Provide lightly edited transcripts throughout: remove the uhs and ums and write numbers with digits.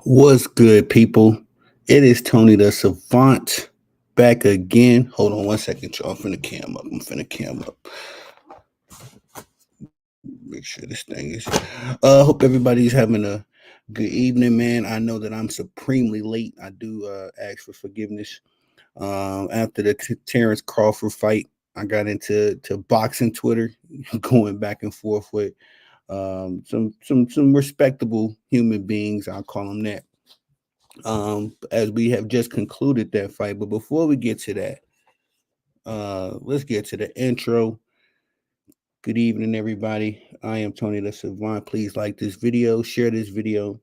What's good, people? It is Tony the Savant back again. Hold on 1 second, y'all. I'm finna cam up. Make sure this thing is. Hope everybody's having a good evening, man. I know that I'm supremely late. I do ask for forgiveness. After the Terrence Crawford fight, I got into boxing Twitter, going back and forth with some respectable human beings. I'll call them that, as we have just concluded that fight. But before we get to that, let's get to the intro. Good evening, everybody. I am Tony the Savant. Please like this video, share this video,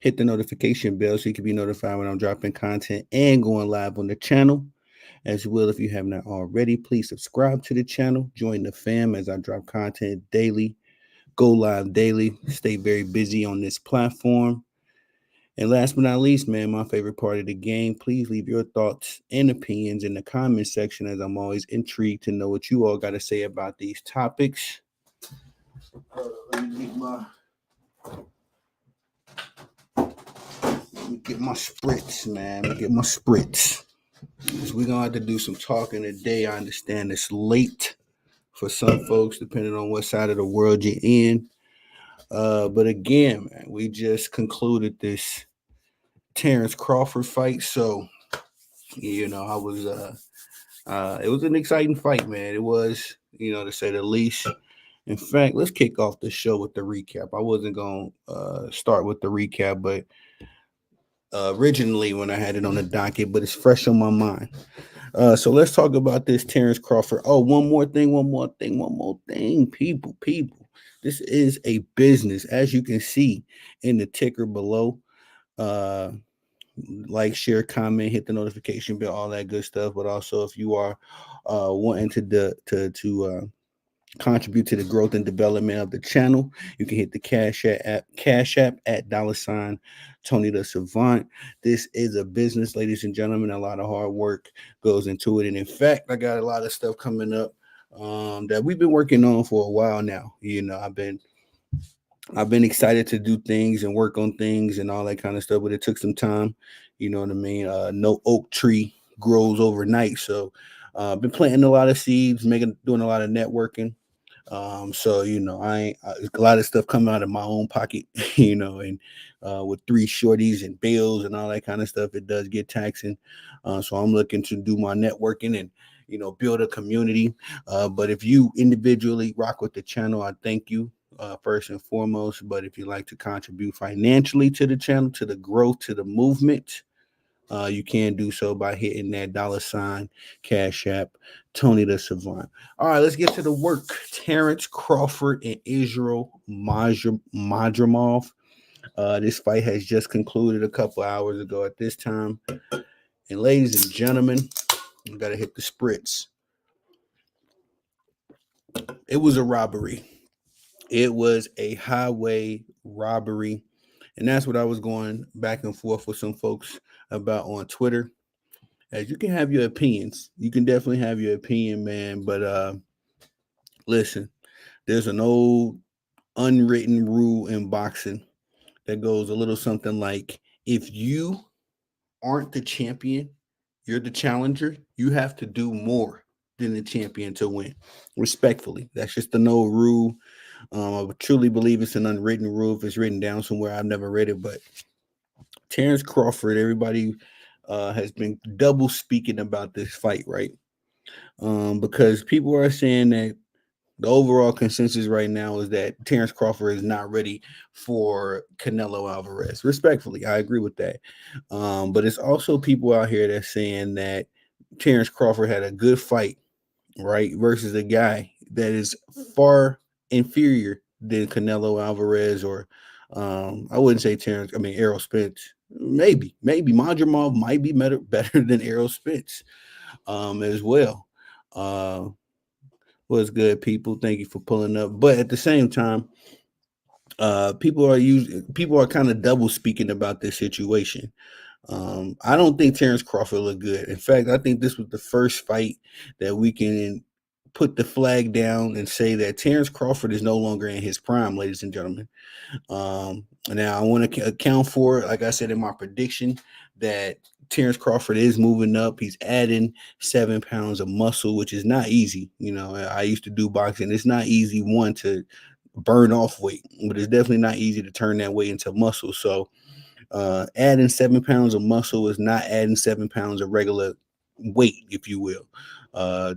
hit the notification bell so you can be notified when I'm dropping content and going live on the channel. As well, if you have not already, please subscribe to the channel, join the fam as I drop content daily, go live daily, stay very busy on this platform. And last but not least, man, my favorite part of the game, please leave your thoughts and opinions in the comment section, as I'm always intrigued to know what you all got to say about these topics. Let me get my spritz, man. Let me get my spritz. We're going to have to do some talking today. I understand it's late for some folks, depending on what side of the world you're in. But again, man, we just concluded this Terrence Crawford fight. So, I was it was an exciting fight, man. It was, to say the least. In fact, let's kick off the show with the recap. I wasn't going to start with the recap, but originally when I had it on the docket, but it's fresh on my mind. So let's talk about this Terrence Crawford. Oh, one more thing. People. This is a business, as you can see in the ticker below. Like, share, comment, hit the notification bell, all that good stuff. But also, if you are wanting to contribute to the growth and development of the channel, you can hit the Cash App at $ Tony the Savant. This is a business, ladies and gentlemen. A lot of hard work goes into it, and in fact, I got a lot of stuff coming up that we've been working on for a while now. I've been excited to do things and work on things and all that kind of stuff, but it took some time. You know what I mean? No oak tree grows overnight, so I've been planting a lot of seeds, doing a lot of networking. So a lot of stuff coming out of my own pocket, and with three shorties and bills and all that kind of stuff, it does get taxing. So I'm looking to do my networking and build a community. But if you individually rock with the channel, I thank you. First and foremost, but if you'd like to contribute financially to the channel, to the growth, to the movement, you can do so by hitting that $ Cash App, Tony the Savant. All right, let's get to the work. Terrence Crawford and Israel Madrimov. This fight has just concluded a couple hours ago at this time. And ladies and gentlemen, you got to hit the spritz. It was a robbery. It was a highway robbery. And that's what I was going back and forth with some folks about on Twitter. As you can have your opinions. You can definitely have your opinion, man. But listen, there's an old unwritten rule in boxing that goes a little something like, if you aren't the champion, you're the challenger, you have to do more than the champion to win. Respectfully. That's just the no rule. I truly believe it's an unwritten rule. If it's written down somewhere, I've never read it, but Terrence Crawford, everybody has been double speaking about this fight, right? Because people are saying that the overall consensus right now is that Terrence Crawford is not ready for Canelo Alvarez. Respectfully, I agree with that. But it's also people out here that's saying that Terrence Crawford had a good fight, right, versus a guy that is far inferior than Canelo Alvarez, or I wouldn't say Errol Spence. Maybe Madrimov might be better than Errol Spence as well. What's good, people? Thank you for pulling up. But at the same time, people are kind of double speaking about this situation. I don't think Terrence Crawford looked good. In fact, I think this was the first fight that we can put the flag down and say that Terrence Crawford is no longer in his prime, ladies and gentlemen. Now I want to account for, like I said in my prediction, that Terrence Crawford is moving up. He's adding 7 pounds of muscle, which is not easy. I used to do boxing. It's not easy, one, to burn off weight, but it's definitely not easy to turn that weight into muscle. So adding 7 pounds of muscle is not adding 7 pounds of regular weight, if you will.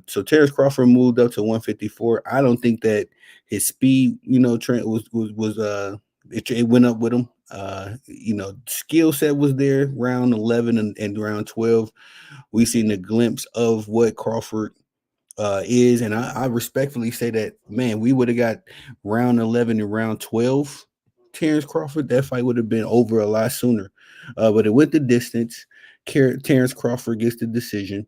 So Terrence Crawford moved up to 154. I don't think that his speed, trend it went up with him. Skill set was there round 11 and round 12. We seen a glimpse of what Crawford is, and I respectfully say that, man, we would have got round 11 and round 12. Terrence Crawford, that fight would have been over a lot sooner. But it went the distance. Terrence Crawford gets the decision.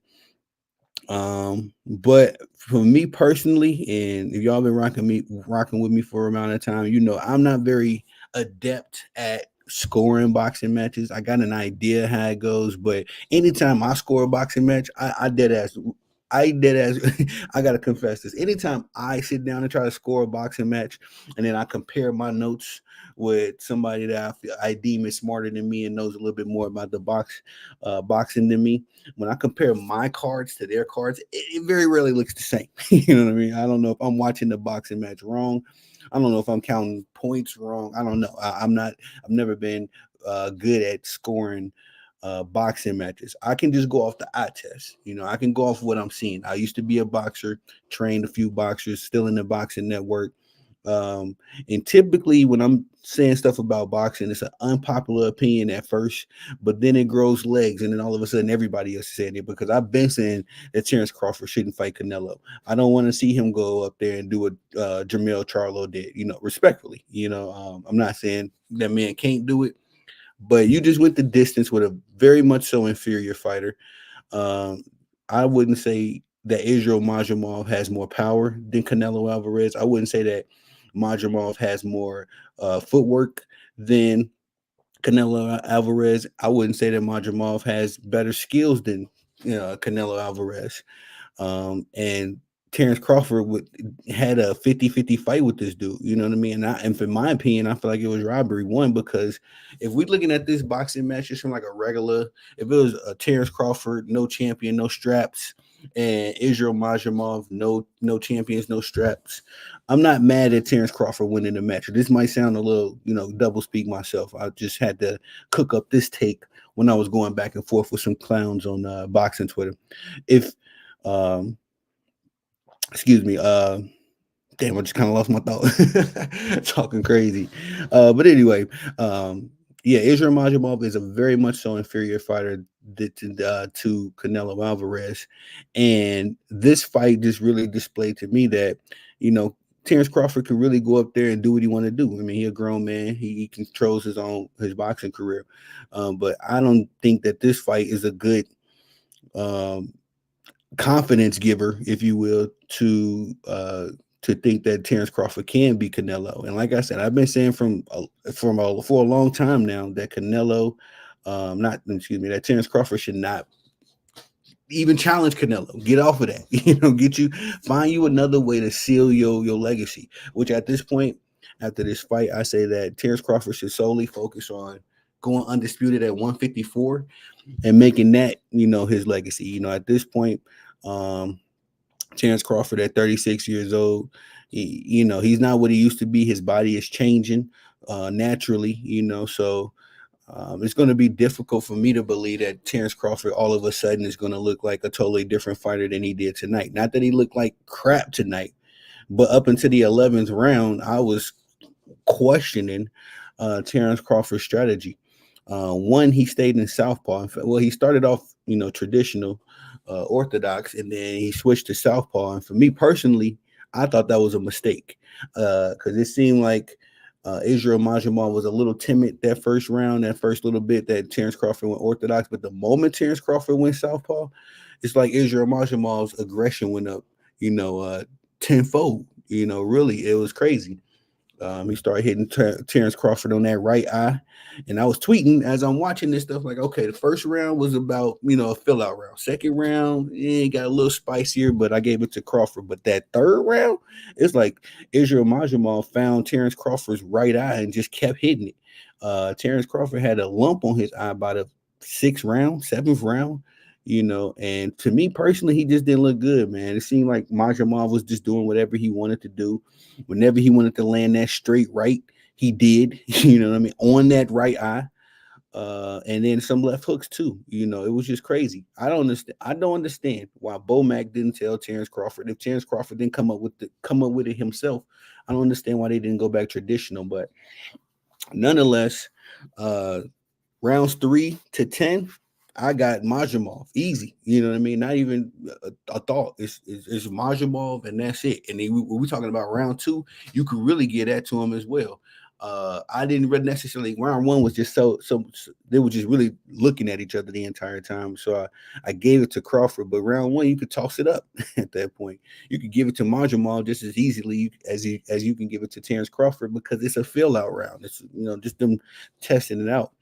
But for me personally, and if y'all been rocking with me for a amount of time, I'm not very adept at scoring boxing matches. I got an idea how it goes, but anytime I score a boxing match, I dead ass. I gotta confess this. Anytime I sit down and try to score a boxing match, and then I compare my notes with somebody that I deem is smarter than me and knows a little bit more about the boxing than me, when I compare my cards to their cards, it very rarely looks the same. You know what I mean? I don't know if I'm watching the boxing match wrong. I don't know if I'm counting points wrong. I don't know. I'm not. I've never been good at scoring boxing matches. I can just go off the eye test. I can go off what I'm seeing. I used to be a boxer, trained a few boxers, still in the boxing network. Um, and typically when I'm saying stuff about boxing, it's an unpopular opinion at first, but then it grows legs, and then all of a sudden everybody else is saying it, because I've been saying that Terrence Crawford shouldn't fight Canelo. I don't want to see him go up there and do what Jermell Charlo did, respectfully. I'm not saying that man can't do it, but you just went the distance with a very much so inferior fighter. Um, I wouldn't say that Israel Majamov has more power than Canelo Alvarez. I wouldn't say that Majamov has more footwork than Canelo Alvarez. I wouldn't say that Majamov has better skills than Canelo Alvarez. And Terrence Crawford had a 50-50 fight with this dude. You know what I mean? And for my opinion, I feel like it was robbery. One, because if we're looking at this boxing match just from like a regular, if it was a Terrence Crawford, no champion, no straps, and Israel Majamov, no champions, no straps, I'm not mad at Terrence Crawford winning the match. This might sound a little, double speak myself. I just had to cook up this take when I was going back and forth with some clowns on boxing Twitter. If um excuse me, damn, I just kind of lost my thought. Talking crazy. But anyway, yeah, Israel Majamov is a very much so inferior fighter to Canelo Alvarez. And this fight just really displayed to me that, Terrence Crawford can really go up there and do what he want to do. I mean, he's a grown man. He controls his boxing career. But I don't think that this fight is a good um, confidence giver, if you will, to think that Terrence Crawford can be Canelo. And like I said, I've been saying for a long time now that that Terrence Crawford should not even challenge Canelo. Get off of that. Find you another way to seal your legacy. Which at this point, after this fight, I say that Terrence Crawford should solely focus on going undisputed at 154 and making that, his legacy. At this point, Terrence Crawford at 36 years old, he's not what he used to be. His body is changing naturally, so it's going to be difficult for me to believe that Terrence Crawford all of a sudden is going to look like a totally different fighter than he did tonight. Not that he looked like crap tonight, but up until the 11th round, I was questioning Terrence Crawford's strategy. One, he stayed in southpaw. Well, he started off, traditional, orthodox, and then he switched to southpaw. And for me personally, I thought that was a mistake because it seemed like Israel Majamov was a little timid that first round, that first little bit that Terrence Crawford went orthodox. But the moment Terrence Crawford went southpaw, it's like Israel Majamov's aggression went up, tenfold. Really, it was crazy. He started hitting Terrence Crawford on that right eye. And I was tweeting as I'm watching this stuff, like, okay, the first round was about, a fill out round. Second round, got a little spicier, but I gave it to Crawford. But that third round, it's like Israel Majamal found Terrence Crawford's right eye and just kept hitting it. Terrence Crawford had a lump on his eye by the seventh round. And to me personally, he just didn't look good, man. It seemed like Majamal was just doing whatever he wanted to do. Whenever he wanted to land that straight right, he did, what I mean, on that right eye. And then some left hooks too. It was just crazy. I don't understand why Bomac didn't tell Terrence Crawford. If Terrence Crawford didn't come up with it himself, I don't understand why they didn't go back traditional. But nonetheless, rounds 3 to 10, I got Majamov easy. You know what I mean? Not even a thought. It's Majamov and that's it. And then when we're talking about round 2, you could really get that to him as well. I didn't really necessarily. Round 1 was just so they were just really looking at each other the entire time. So I gave it to Crawford, but round 1 you could toss it up at that point. You could give it to Majamov just as easily as you can give it to Terrence Crawford because it's a fill out round. It's just them testing it out.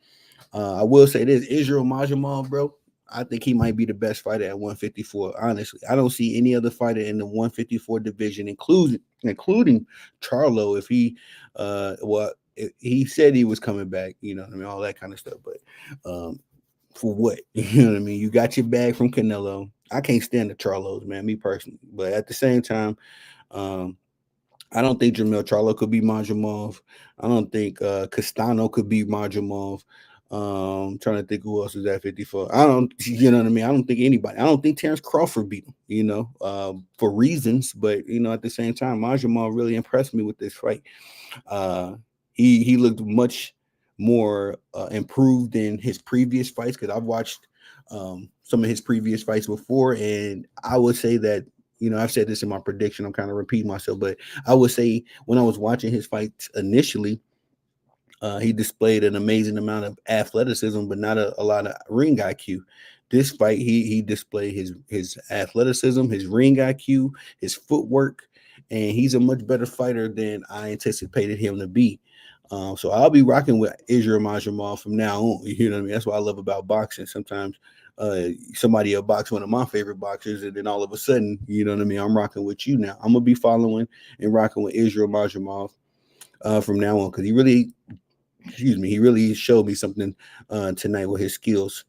I will say this: Israel Majamal, bro. I think he might be the best fighter at 154. Honestly, I don't see any other fighter in the 154 division, including Charlo. If he, he said he was coming back. I mean, all that kind of stuff. But for what? You know what I mean? You got your bag from Canelo. I can't stand the Charlos, man. Me personally, but at the same time, I don't think Jamel Charlo could be Majamov. I don't think Castano could be Majamov. Trying to think who else is at 54. I don't, you know what I mean? I don't think anybody. I don't think Terrence Crawford beat him, for reasons. But, at the same time, Majamov really impressed me with this fight. He looked much more improved than his previous fights because I've watched some of his previous fights before. And I would say that, I've said this in my prediction. I'm kind of repeating myself, but I would say when I was watching his fights initially, he displayed an amazing amount of athleticism, but not a lot of ring IQ. This fight, he displayed his athleticism, his ring IQ, his footwork, and he's a much better fighter than I anticipated him to be. So I'll be rocking with Israel Majamal from now on. You know what I mean? That's what I love about boxing. Sometimes somebody will box one of my favorite boxers, and then all of a sudden, you know what I mean? I'm rocking with you now. I'm gonna be following and rocking with Israel Majamal from now on because he really showed me something tonight with his skills.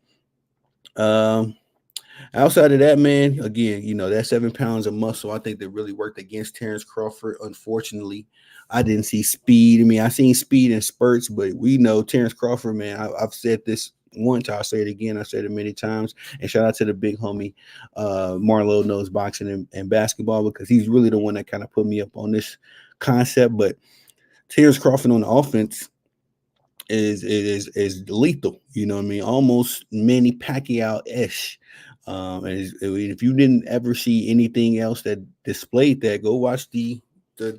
Outside of that, man, again, that 7 pounds of muscle, I think that really worked against Terrence Crawford. Unfortunately, I didn't see speed. I mean, I seen speed in spurts, but we know Terrence Crawford, man. I've said this once, I'll say it again. I said it many times. And shout out to the big homie, Marlo knows boxing and basketball because he's really the one that kind of put me up on this concept. But Terrence Crawford on the offense is lethal. You know what I mean? Almost Manny Pacquiao-ish. And if you didn't ever see anything else that displayed that, go watch the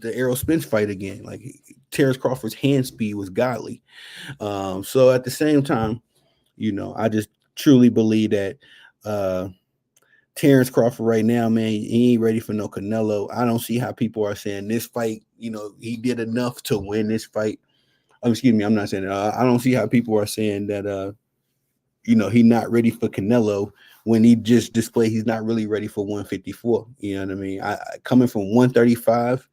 Errol Spence fight again. Like Terrence Crawford's hand speed was godly. So at the same time, I just truly believe that Terrence Crawford right now, man, he ain't ready for no Canelo. I don't see how people are saying this fight, he did enough to win this fight. Excuse me, I'm not saying that. I don't see how people are saying that, he's not ready for Canelo when he just displayed he's not really ready for 154. You know what I mean? Coming from 135,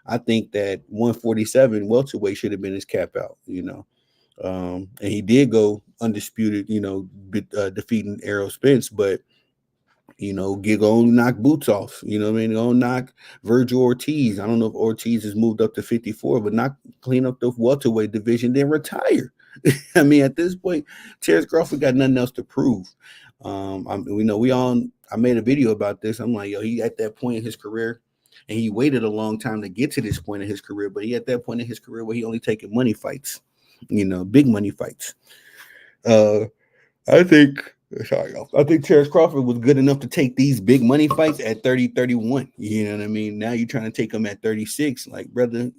I think that 147 welterweight should have been his cap out, and he did go undisputed, defeating Errol Spence, but get going knock boots off. You know what I mean? Go knock Virgil Ortiz. I don't know if Ortiz has moved up to 54, but clean up the welterweight division, then retire. I mean, at this point, Terrence Crawford got nothing else to prove. I made a video about this. I'm like, he at that point in his career, and he waited a long time to get to this point in his career, but he at that point in his career where he only taking money fights, big money fights. I think Terrence Crawford was good enough to take these big money fights at 30, 31. You know what I mean? Now you're trying to take him at 36, like, brother,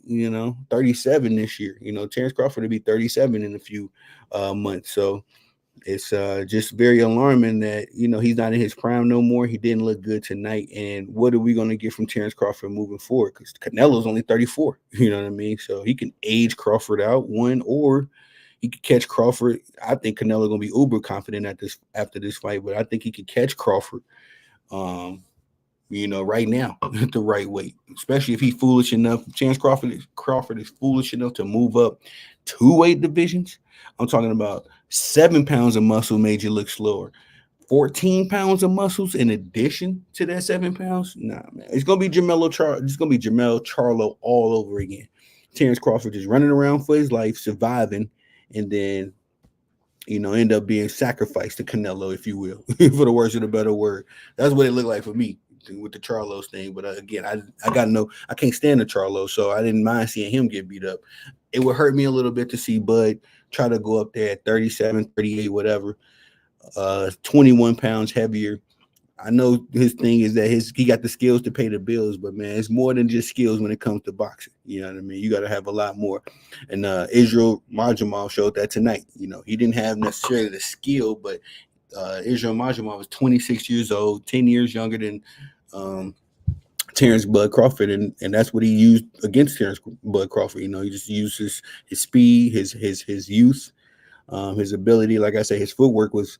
37 this year. Terrence Crawford will be 37 in a few months. So It's just very alarming that he's not in his prime no more. He didn't look good tonight, and what are we going to get from Terrence Crawford moving forward? Because Canelo's only 34. You know what I mean? So he can age Crawford out one, or he could catch Crawford. I think Canelo gonna be uber confident at this after this fight, but I think he could catch Crawford. Um, right now at the right weight, especially if he's foolish enough. Chance Crawford is foolish enough to move up 2 weight divisions. I'm talking about 7 pounds of muscle made you look slower. 14 pounds of muscles in addition to that 7 pounds. Nah, man, it's gonna be Jamel Charlo all over again. Terrence Crawford just running around for his life, surviving, and then end up being sacrificed to Canelo, if you will, for the worst of the better word. That's what it looked like for me with the Charlos thing. But again, I can't stand the Charlo, so I didn't mind seeing him get beat up. It would hurt me a little bit to see Bud try to go up there at 37, 38, whatever, 21 pounds heavier. I know his thing is that he got the skills to pay the bills, but man, it's more than just skills when it comes to boxing. You know what I mean? You got to have a lot more. And Israel Majumov showed that tonight. He didn't have necessarily the skill, but Israel Majumov was 26 years old, 10 years younger than Terrence Bud Crawford, and that's what he used against Terrence Bud Crawford. He just used his speed, his youth, his ability. Like I say, his footwork was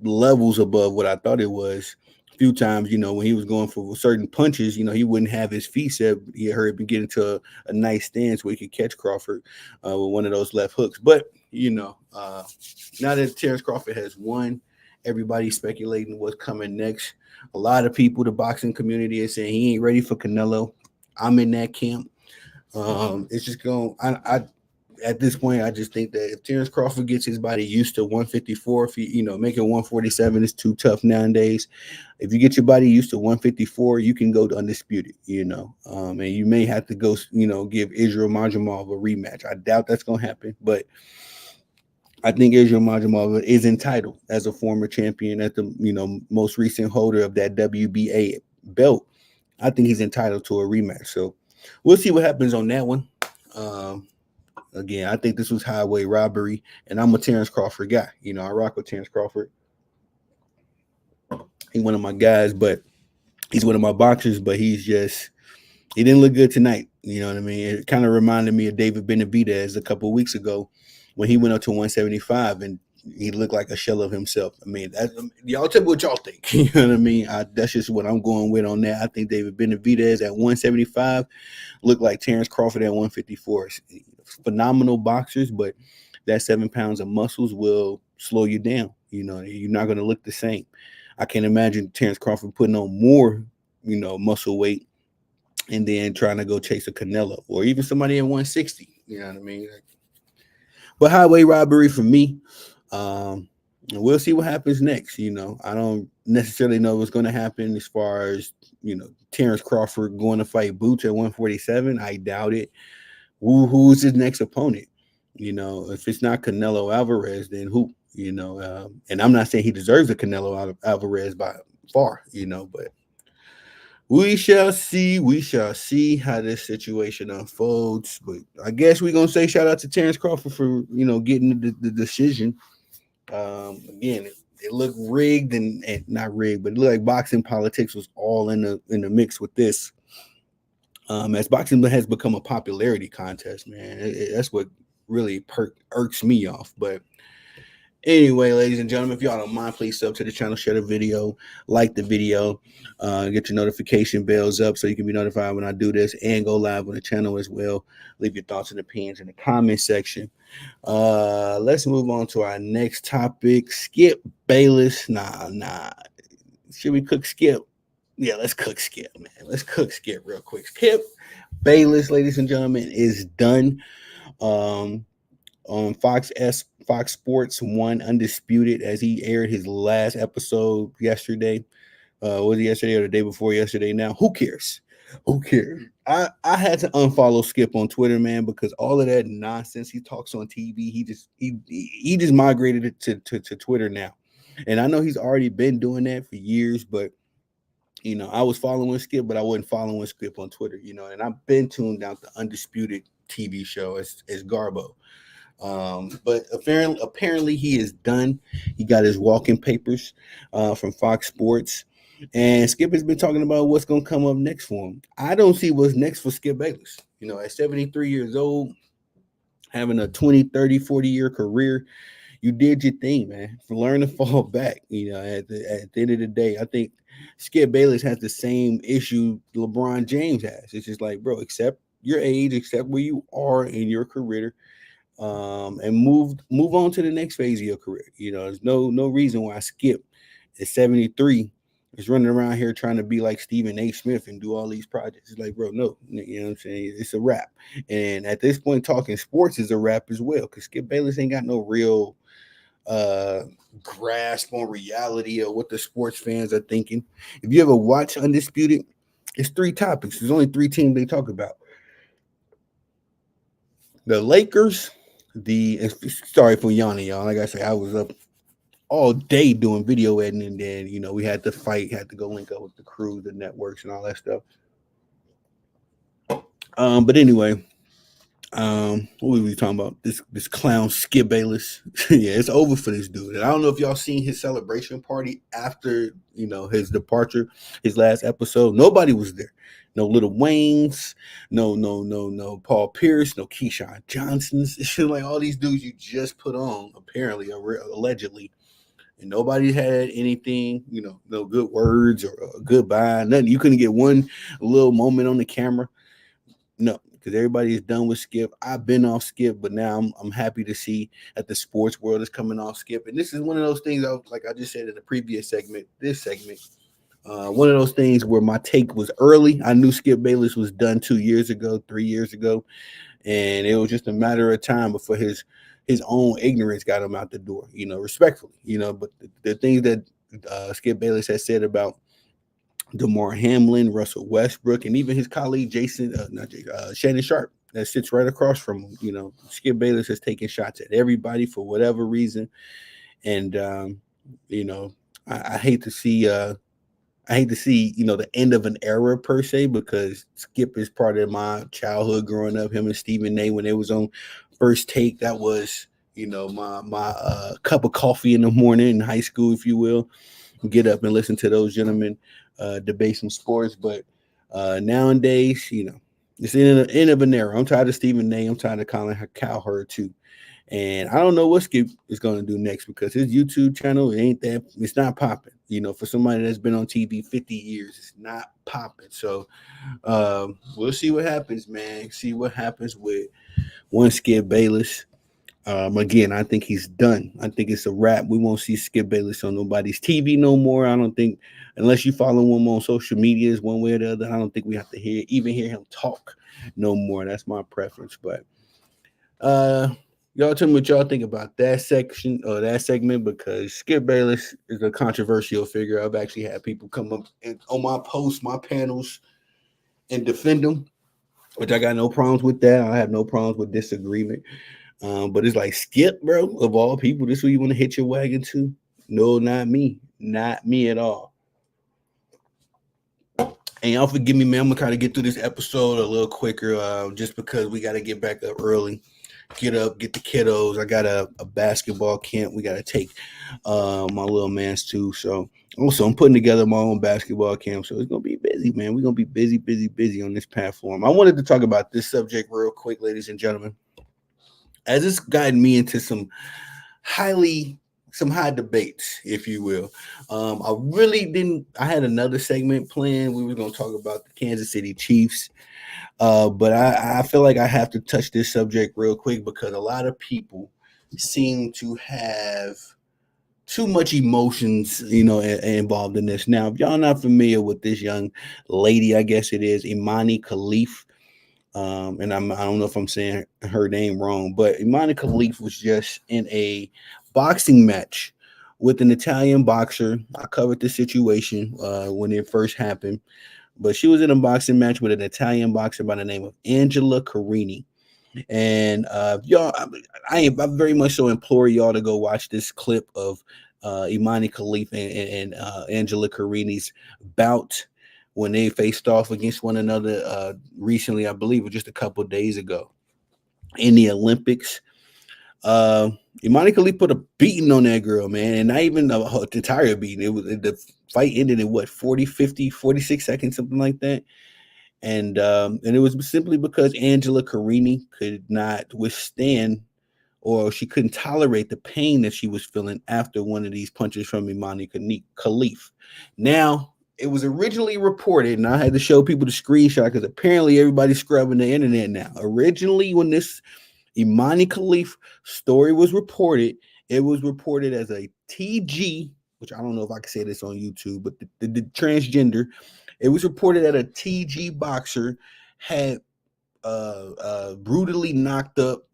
levels above what I thought it was. A few times, when he was going for certain punches, he wouldn't have his feet set. He heard him get into a nice stance where he could catch Crawford with one of those left hooks. But now that Terrence Crawford has won, everybody's speculating what's coming next. A lot of people, the boxing community, is saying he ain't ready for Canelo. I'm in that camp. It's just going. I at this point, I just think that if Terrence Crawford gets his body used to 154, if making 147 is too tough nowadays. If you get your body used to 154, you can go to undisputed, and you may have to go, give Israel Majumov a rematch. I doubt that's going to happen, but I think Israel Majumov is entitled as a former champion, as the, most recent holder of that WBA belt. I think he's entitled to a rematch. So we'll see what happens on that one. Again, I think this was highway robbery, and I'm a Terrence Crawford guy. I rock with Terrence Crawford. He's one of my guys, but he's one of my boxers, but he didn't look good tonight. You know what I mean? It kind of reminded me of David Benavidez a couple of weeks ago when he went up to 175 and he looked like a shell of himself. I mean, y'all tell me what y'all think. You know what I mean? That's just what I'm going with on that. I think David Benavidez at 175 looked like Terrence Crawford at 154. Phenomenal boxers, but that 7 pounds of muscles will slow you down. You're not going to look the same. I can't imagine Terrence Crawford putting on more, muscle weight and then trying to go chase a Canelo or even somebody at 160. You know what I mean? But highway robbery for me. We'll see what happens next. I don't necessarily know what's going to happen as far as, Terrence Crawford going to fight Boots at 147. I doubt it. Who's his next opponent? If it's not Canelo Alvarez, then who? And I'm not saying he deserves a Canelo Alvarez by far, but we shall see. We shall see how this situation unfolds. But I guess we're gonna say shout out to Terrence Crawford for getting the decision. Again, it looked rigged and not rigged, but it looked like boxing politics was all in the mix with this. As boxing has become a popularity contest, man, that's what really irks me off. But anyway, ladies and gentlemen, if y'all don't mind, please sub to the channel, share the video, like the video, get your notification bells up so you can be notified when I do this, and go live on the channel as well. Leave your thoughts and opinions in the comment section. Let's move on to our next topic. Skip Bayless. Nah. Should we cook Skip? Yeah, let's cook Skip, man. Let's cook Skip real quick. Skip Bayless, ladies and gentlemen, is done. On Fox Sports 1 Undisputed, as he aired his last episode yesterday. Was it yesterday or the day before yesterday? Now, who cares? Who cares? I had to unfollow Skip on Twitter, man, because all of that nonsense he talks on TV, he just migrated it to Twitter now. And I know he's already been doing that for years, but I was following Skip, but I wasn't following Skip on Twitter, and I've been tuned out the Undisputed TV show as Garbo. But apparently he is done. He got his walking papers from Fox Sports. And Skip has been talking about what's going to come up next for him. I don't see what's next for Skip Bayless. At 73 years old, having a 20, 30, 40-year career, you did your thing, man. Learn to fall back. At the end of the day, I think Skip Bayless has the same issue LeBron James has. It's just like, bro, accept your age, accept where you are in your career, and move on to the next phase of your career. There's no reason why Skip at 73 is running around here trying to be like Stephen A. Smith and do all these projects. It's like, bro, no, you know what I'm saying? It's a wrap. And at this point, talking sports is a wrap as well, because Skip Bayless ain't got no real uh grasp on reality or what the sports fans are thinking. If you ever watch Undisputed, it's three topics. There's only three teams they talk about: the Lakers, sorry for yawning, y'all. Like I say, I was up all day doing video editing, and then we had to fight, had to go link up with the crew, the networks, and all that stuff. But anyway, what were we talking about? This clown Skip Bayless. Yeah, it's over for this dude. And I don't know if y'all seen his celebration party after his departure, his last episode. Nobody was there. No Little Waynes, no Paul Pierce, no Keyshawn Johnsons. It's like all these dudes you just put on, apparently, allegedly, and nobody had anything, no good words or a goodbye, nothing. You couldn't get one little moment on the camera. No, because everybody is done with Skip. I've been off Skip, but now I'm happy to see that the sports world is coming off Skip. And this is one of those things, like I just said in the previous segment, this segment, one of those things where my take was early. I knew Skip Bayless was done 2 years ago, 3 years ago, and it was just a matter of time before his own ignorance got him out the door, respectfully, but the things that Skip Bayless has said about DeMar Hamlin, Russell Westbrook, and even his colleague Shannon Sharp that sits right across from him. Skip Bayless has taken shots at everybody for whatever reason, and I hate to see the end of an era per se, because Skip is part of my childhood growing up. Him and Stephen A. when they was on First Take, that was my cup of coffee in the morning in high school, if you will. Get up and listen to those gentlemen debate some sports. But nowadays, it's in the end of an era. I'm tired of Stephen A. I'm tired of Colin Cowherd too. And I don't know what Skip is going to do next, because his YouTube channel it's not popping. For somebody that's been on TV 50 years, it's not popping. So we'll see what happens, man. See what happens with one Skip Bayless. Again, I think he's done. I think it's a wrap. We won't see Skip Bayless on nobody's TV no more. I don't think, unless you follow him on social medias one way or the other, I don't think we have to hear him talk no more. That's my preference. But y'all tell me what y'all think about that section or that segment, because Skip Bayless is a controversial figure. I've actually had people come up on my posts, my panels, and defend him, which I got no problems with that. I have no problems with disagreement. But it's like, Skip, bro, of all people, this is who you want to hit your wagon to? No, not me. Not me at all. And y'all forgive me, man. I'm gonna try to get through this episode a little quicker, just because we got to get back up early. Get up, get the kiddos. I got a basketball camp we got to take my little man's to. So also, I'm putting together my own basketball camp. So it's going to be busy, man. We're going to be busy on this platform. I wanted to talk about this subject real quick, ladies and gentlemen, as it's gotten me into some high debates, if you will. I had another segment planned. We were going to talk about the Kansas City Chiefs. But I feel like I have to touch this subject real quick, because a lot of people seem to have too much emotions, involved in this. Now, if y'all not familiar with this young lady, I guess it is Imani Khalif. And I don't know if I'm saying her name wrong, but Imani Khalif was just in a boxing match with an Italian boxer. I covered the situation when it first happened. But she was in a boxing match with an Italian boxer by the name of Angela Carini. And y'all, I very much so implore y'all to go watch this clip of Imani Khalif and Angela Carini's bout when they faced off against one another recently. I believe it was just a couple of days ago in the Olympics. Uh, Imani Khalif put a beating on that girl, man, and not even the entire beating. It was the fight ended in what 40, 50, 46 seconds, something like that. And it was simply because Angela Carini could not withstand, or she couldn't tolerate the pain that she was feeling after one of these punches from Imani Khalif. Now, it was originally reported, and I had to show people the screenshot because apparently everybody's scrubbing the internet now. Originally, when this Imani Khalif story was reported, it was reported as a TG, which I don't know if I can say this on YouTube, but the transgender, it was reported that a TG boxer had brutally knocked out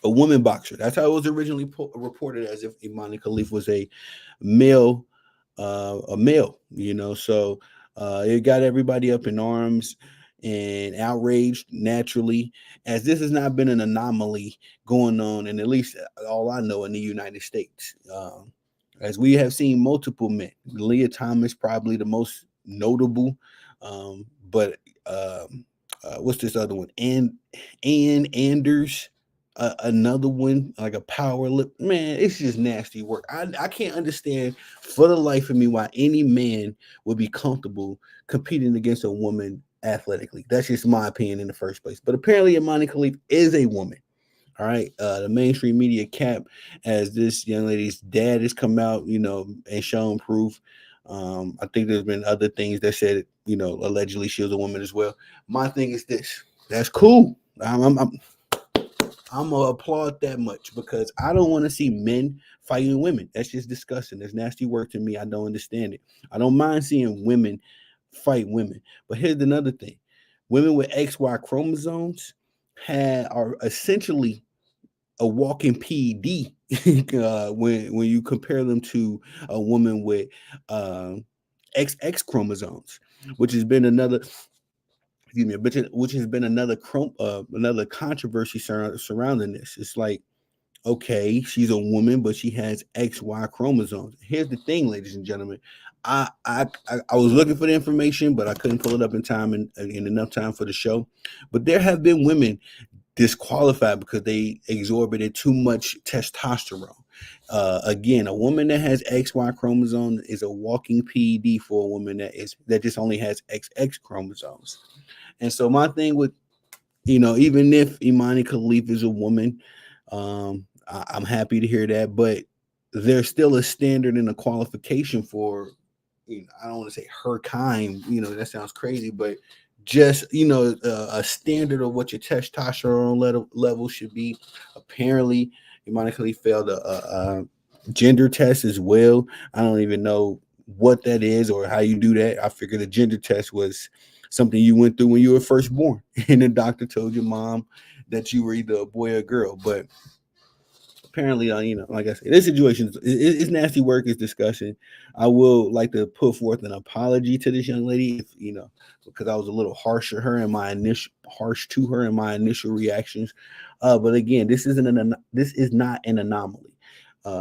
a woman boxer. That's how it was originally reported, as if Imani Khalif was male, a male. So it got everybody up in arms and outraged naturally, as this has not been an anomaly going on, and at least all I know in the United States. As we have seen multiple men, Leah Thomas probably the most notable, but what's this other one? Ann Anders, another one, like a power lip. Man, it's just nasty work. I can't understand for the life of me why any man would be comfortable competing against a woman athletically. That's just my opinion in the first place. But apparently, Imani Khalif is a woman. All right. The mainstream media cap as this young lady's dad has come out, and shown proof. I think there's been other things that said, allegedly she was a woman as well. My thing is this: that's cool. I'm gonna applaud that much because I don't want to see men fighting women. That's just disgusting. That's nasty work to me. I don't understand it. I don't mind seeing women fight women. But here's another thing: women with XY chromosomes are essentially a walking PED when you compare them to a woman with uh, XX chromosomes, which has been another excuse me, which has been another controversy surrounding this. It's like, okay, she's a woman, but she has XY chromosomes. Here's the thing, ladies and gentlemen. I was looking for the information, but I couldn't pull it up in time and in enough time for the show. But there have been women disqualified because they exorbited too much testosterone. Again, a woman that has XY chromosome is a walking PED for a woman that just only has XX chromosomes. And so my thing with, even if Imani Khalif is a woman, I'm happy to hear that, but there's still a standard and a qualification for, I don't want to say her kind, that sounds crazy, but just, a standard of what your testosterone level should be. Apparently, Imani Khalif failed a gender test as well. I don't even know what that is or how you do that. I figured a gender test was something you went through when you were first born, and the doctor told your mom that you were either a boy or a girl. But apparently, like I said, this situation is nasty work. Is discussion. I will like to put forth an apology to this young lady, if because I was a little harsh to her in my initial reactions. But again, this is not an anomaly.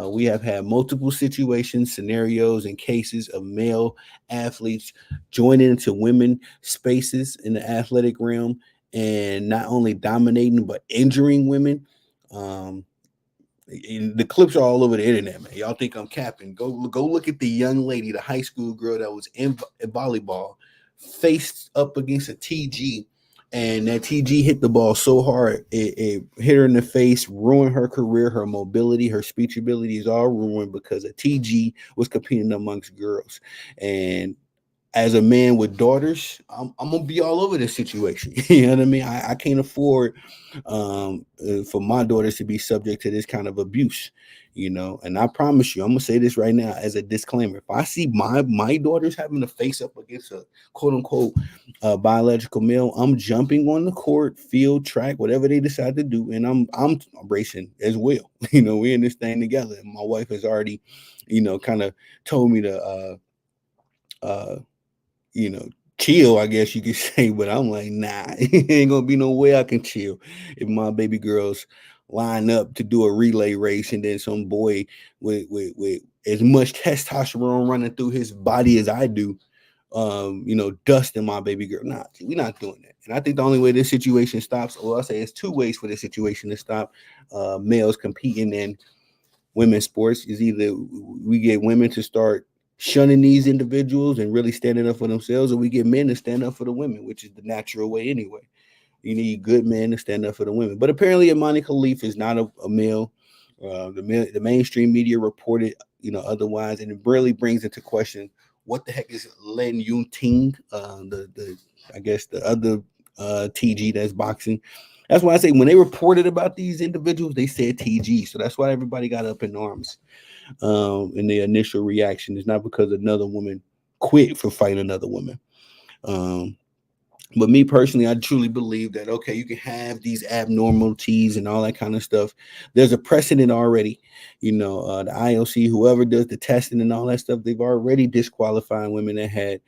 We have had multiple situations, scenarios, and cases of male athletes joining into women spaces in the athletic realm and not only dominating but injuring women. Um, and the clips are all over the internet, man. Y'all think I'm capping? Go look at the young lady, the high school girl that was in volleyball, faced up against a TG, and that TG hit the ball so hard it hit her in the face, ruined her career, her mobility, her speech ability is all ruined because a TG was competing amongst girls. And as a man with daughters, I'm gonna be all over this situation. You know what I mean? I can't afford for my daughters to be subject to this kind of abuse. And I promise you, I'm gonna say this right now as a disclaimer: if I see my daughters having to face up against a quote unquote biological male, I'm jumping on the court, field, track, whatever they decide to do, and I'm racing as well. We're in this thing together. And my wife has already, kind of told me to uh you know, chill, I guess you could say, but I'm like, nah, ain't gonna be no way I can chill if my baby girls line up to do a relay race and then some boy with as much testosterone running through his body as I do dusting my baby girl. Nah, we're not doing that. And I think the only way this situation stops, or I'll say it's two ways for this situation to stop males competing in women's sports, is either we get women to start shunning these individuals and really standing up for themselves, or we get men to stand up for the women, which is the natural way anyway. You need good men to stand up for the women. But apparently, Imani Khalif is not a male. The mainstream media reported, otherwise, and it really brings into question what the heck is Len Yun Ting, the I guess the other TG that's boxing. That's why I say when they reported about these individuals, they said TG. So that's why everybody got up in arms. In the initial reaction, it's not because another woman quit for fighting another woman. Um, but me personally, I truly believe that okay, you can have these abnormalities and all that kind of stuff. There's a precedent already. The IOC, whoever does the testing and all that stuff, they've already disqualified women that had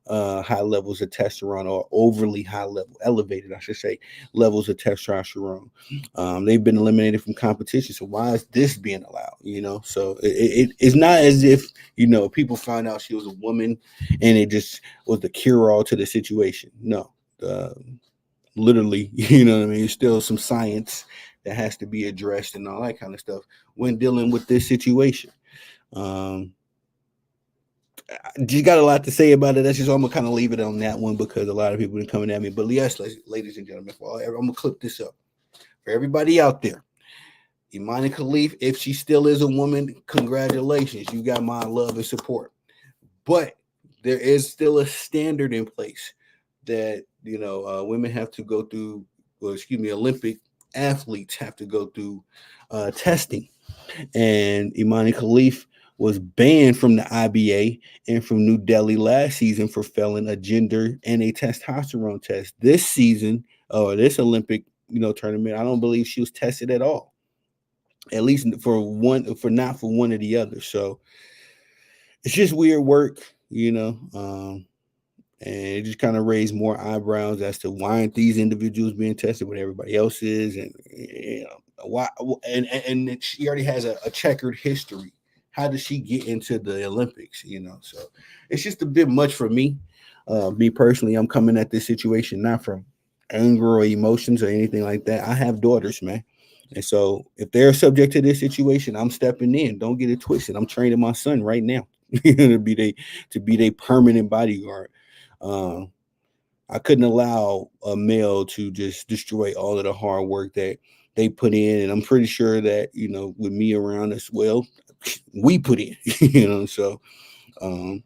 high levels of testosterone, or overly high level, elevated, I should say, levels of testosterone. They've been eliminated from competition. So why is this being allowed? So it's not as if people found out she was a woman and it just was the cure all to the situation. No, uh, literally, what I mean. It's still some science that has to be addressed and all that kind of stuff when dealing with this situation. Um, just got a lot to say about it. That's just I'm gonna kind of leave it on that one because a lot of people are coming at me. But yes, ladies and gentlemen, I'm gonna clip this up for everybody out there. Imani Khalif, if she still is a woman, congratulations. You got my love and support. But there is still a standard in place that women have to go through. Well, excuse me, Olympic athletes have to go through testing, and Imani Khalif was banned from the IBA and from New Delhi last season for failing a gender and a testosterone test. This season, or this Olympic tournament, I don't believe she was tested at all. At least not for one or the other. So it's just weird work, and it just kind of raised more eyebrows as to why aren't these individuals being tested when everybody else is, and why, and she already has a checkered history. How does she get into the Olympics? So it's just a bit much for me. Me personally, I'm coming at this situation not from anger or emotions or anything like that. I have daughters, man. And so if they're subject to this situation, I'm stepping in. Don't get it twisted. I'm training my son right now to be their permanent bodyguard. um, I couldn't allow a male to just destroy all of the hard work that they put in, and I'm pretty sure that with me around as well, we put in. So um,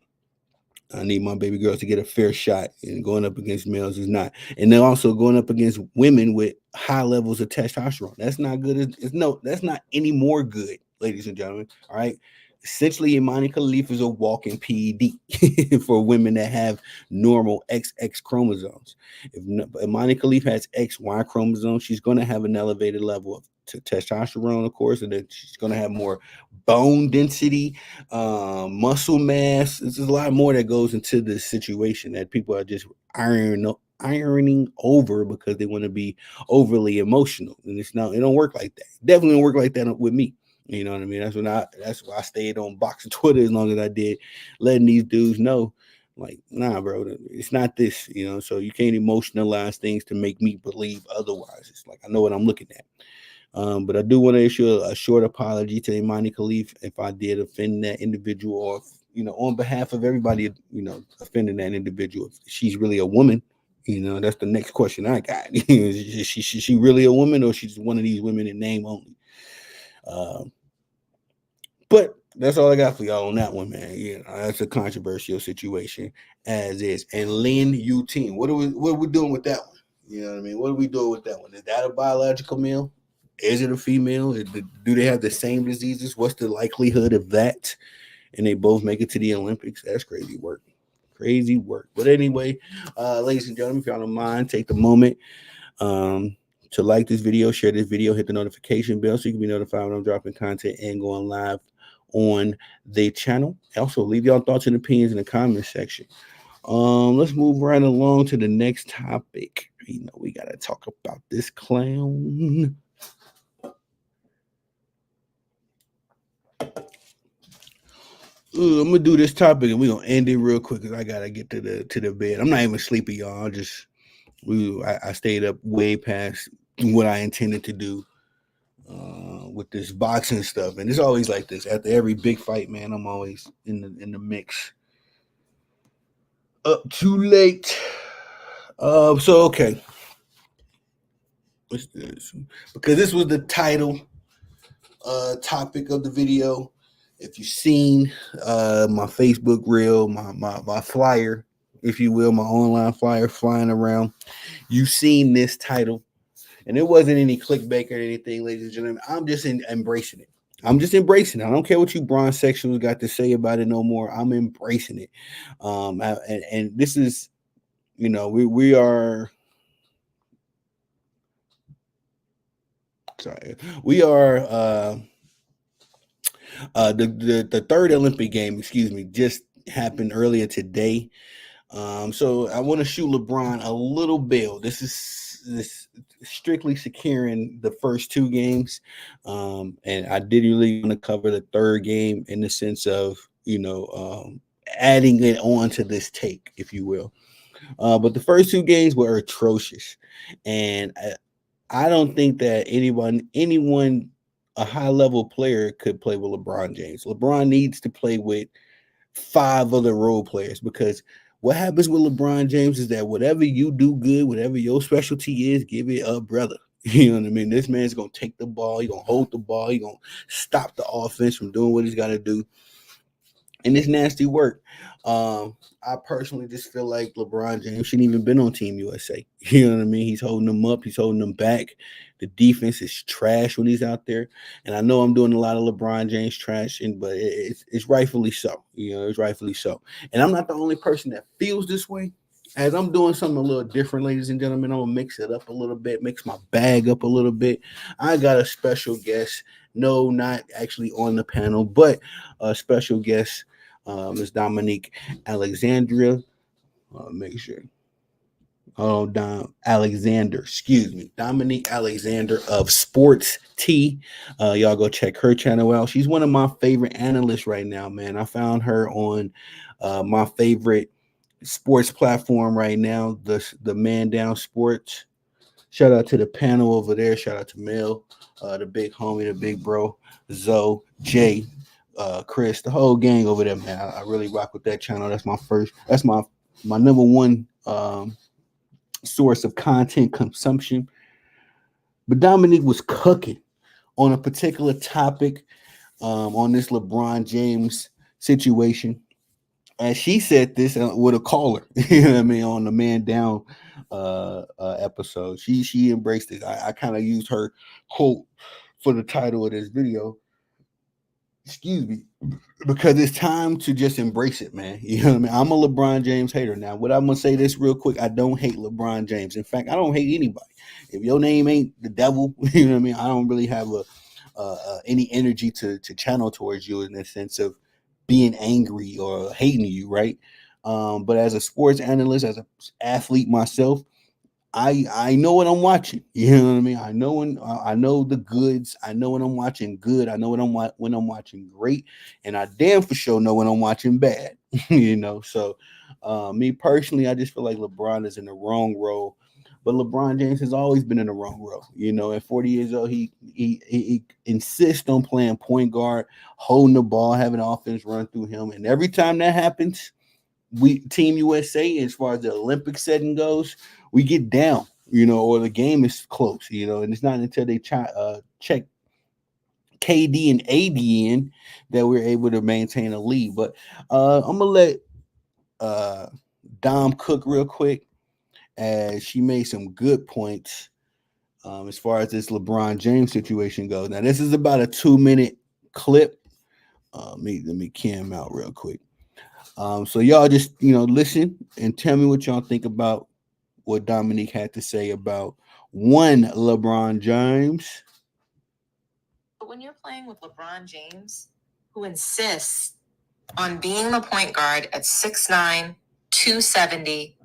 I need my baby girls to get a fair shot, and going up against males is not. And then also going up against women with high levels of testosterone. That's not good. No, that's not any more good, ladies and gentlemen. All right. Essentially, Imani Khalif is a walking PED for women that have normal XX chromosomes. If Imani Khalif has XY chromosomes, she's going to have an elevated level of testosterone, of course, and then she's going to have more bone density, muscle mass. There's a lot more that goes into this situation that people are just ironing over because they want to be overly emotional, and it's not. It don't work like that. Definitely don't work like that with me. You know what I mean? That's why I stayed on boxing Twitter as long as I did, letting these dudes know, like, nah, bro, it's not this. So you can't emotionalize things to make me believe otherwise. It's like I know what I'm looking at. But I do want to issue a short apology to Imani Khalif if I did offend that individual, or on behalf of everybody, offending that individual. If she's really a woman, that's the next question I got. Is she really a woman, or she's one of these women in name only? But that's all I got for y'all on that one, man. That's a controversial situation as is. And Lin Yu Team, what are we doing with that one? You know what I mean? What are we doing with that one? Is that a biological male? Is it a female? Do they have the same diseases? What's the likelihood of that? And they both make it to the Olympics? That's crazy work. Crazy work. But anyway, ladies and gentlemen, if y'all don't mind, take the moment to like this video, share this video, hit the notification bell so you can be notified when I'm dropping content and going live on the channel. Also, leave y'all thoughts and opinions in the comment section. Let's move right along to the next topic. We gotta talk about this clown. I'm gonna do this topic and we're gonna end it real quick because I gotta get to the bed. I'm not even sleepy, y'all. I stayed up way past what I intended to do with this boxing stuff, and it's always like this. After every big fight, man, I'm always in the mix. Up too late. So okay, what's this? Because this was the title topic of the video. If you've seen my Facebook reel, my flyer, if you will, my online flyer flying around, you've seen this title. And it wasn't any clickbait or anything, ladies and gentlemen. I'm just embracing it. I'm just embracing it. I don't care what you bronze sexuals got to say about it no more. I'm embracing it. And this is, we are. Sorry, we are. The third Olympic game, excuse me, just happened earlier today. So I want to shoot LeBron a little bill. This is strictly securing the first two games, and I did really want to cover the third game in the sense of adding it on to this take, if you will. But the first two games were atrocious, and I don't think that anyone a high level player could play with LeBron James. LeBron needs to play with five other role players because what happens with LeBron James is that whatever you do good, whatever your specialty is, give it up, brother. You know what I mean? This man's gonna take the ball, he's gonna hold the ball, he's gonna stop the offense from doing what he's gotta do. And it's nasty work. I personally just feel like LeBron James shouldn't even been on Team USA. You know what I mean? He's holding them up, he's holding them back. The defense is trash when he's out there. And I know I'm doing a lot of LeBron James trash, but it's rightfully so. It's rightfully so. And I'm not the only person that feels this way. As I'm doing something a little different, ladies and gentlemen, I'm gonna mix it up a little bit, mix my bag up a little bit. I got a special guest. No, not actually on the panel, but a special guest, Miss Dominique Alexandria. Make sure. Oh, Alexander, excuse me. Dominique Alexander of Sports T. Y'all go check her channel out. She's one of my favorite analysts right now, man. I found her on my favorite sports platform right now, the Man Down Sports. Shout out to the panel over there. Shout out to Mel, the big homie, the big bro, Zoe, Jay, Chris, the whole gang over there, man. I really rock with that channel. That's my number one source of content consumption. But Dominique was cooking on a particular topic on this LeBron James situation. And she said this with a caller, you know what I mean, on the Man Down episode. She embraced it. I kind of used her quote for the title of this video. Excuse me, because it's time to just embrace it, man. You know what I mean? I'm a LeBron James hater. Now, what I'm gonna say this real quick, I don't hate LeBron James. In fact, I don't hate anybody. If your name ain't the devil, you know what I mean? I don't really have any energy to channel towards you in the sense of being angry or hating you, right? But as a sports analyst, as an athlete myself, I know what I'm watching. You know what I mean? I know the goods. I know when I'm watching good. I know when I'm watching great, and I damn for sure know when I'm watching bad. So me personally, I just feel like LeBron is in the wrong role. But LeBron James has always been in the wrong role. At 40 years old, he insists on playing point guard, holding the ball, having offense run through him, and every time that happens, we Team USA, as far as the Olympic setting goes, we get down, or the game is close, and it's not until they check KD and AD in that we're able to maintain a lead. But I'm gonna let Dom cook real quick, as she made some good points as far as this LeBron James situation goes. Now, this is about a 2-minute clip. Let me cam out real quick. So y'all just listen and tell me what y'all think about what Dominique had to say about one LeBron James. But when you're playing with LeBron James, who insists on being the point guard at 6'9", 270,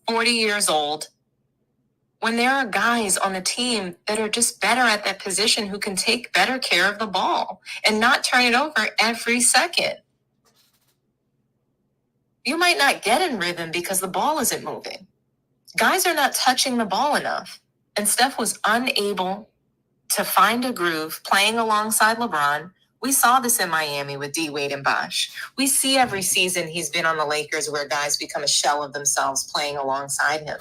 40 years old, when there are guys on the team that are just better at that position who can take better care of the ball and not turn it over every second. You might not get in rhythm because the ball isn't moving. Guys are not touching the ball enough. And Steph was unable to find a groove playing alongside LeBron. We saw this in Miami with D Wade and Bosh. We see every season he's been on the Lakers where guys become a shell of themselves playing alongside him,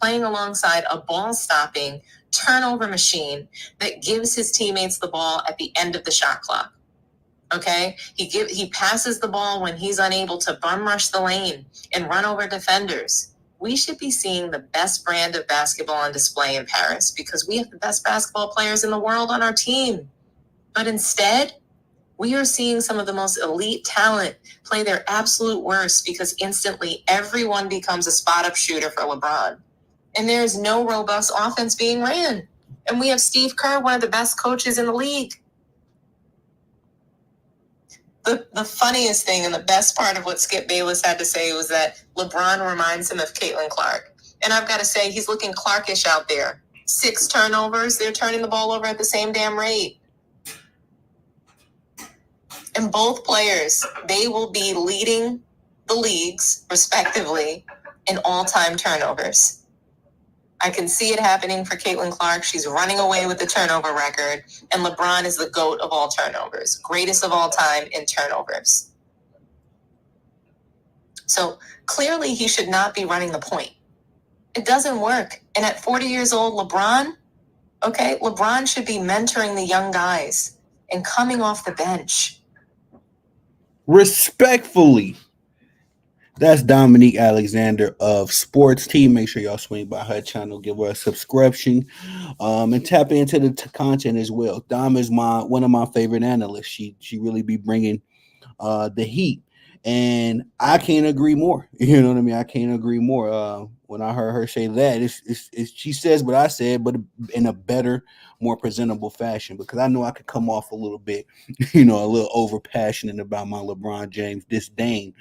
playing alongside a ball stopping turnover machine that gives his teammates the ball at the end of the shot clock. Okay, he passes the ball when he's unable to bum rush the lane and run over defenders. We should be seeing the best brand of basketball on display in Paris because we have the best basketball players in the world on our team. But instead, we are seeing some of the most elite talent play their absolute worst because instantly everyone becomes a spot-up shooter for LeBron. And there is no robust offense being ran. And we have Steve Kerr, one of the best coaches in the league. The funniest thing and the best part of what Skip Bayless had to say was that LeBron reminds him of Caitlin Clark. And I've got to say, he's looking Clarkish out there. 6 turnovers. They're turning the ball over at the same damn rate. And both players, they will be leading the leagues, respectively, in all-time turnovers. I can see it happening for Caitlin Clark. She's running away with the turnover record. And LeBron is the GOAT of all turnovers, greatest of all time in turnovers. So clearly he should not be running the point. It doesn't work. And at 40 years old, LeBron should be mentoring the young guys and coming off the bench. Respectfully, that's Dominique Alexander of Sports Team. Make sure y'all swing by her channel, give her a subscription, and tap into the content as well. Dom is one of my favorite analysts. She really be bringing the heat, and I can't agree more. You know what I mean? I can't agree more. When I heard her say that, it's she says what I said, but in a better, more presentable fashion. Because I know I could come off a little bit, a little over passionate about my LeBron James disdain.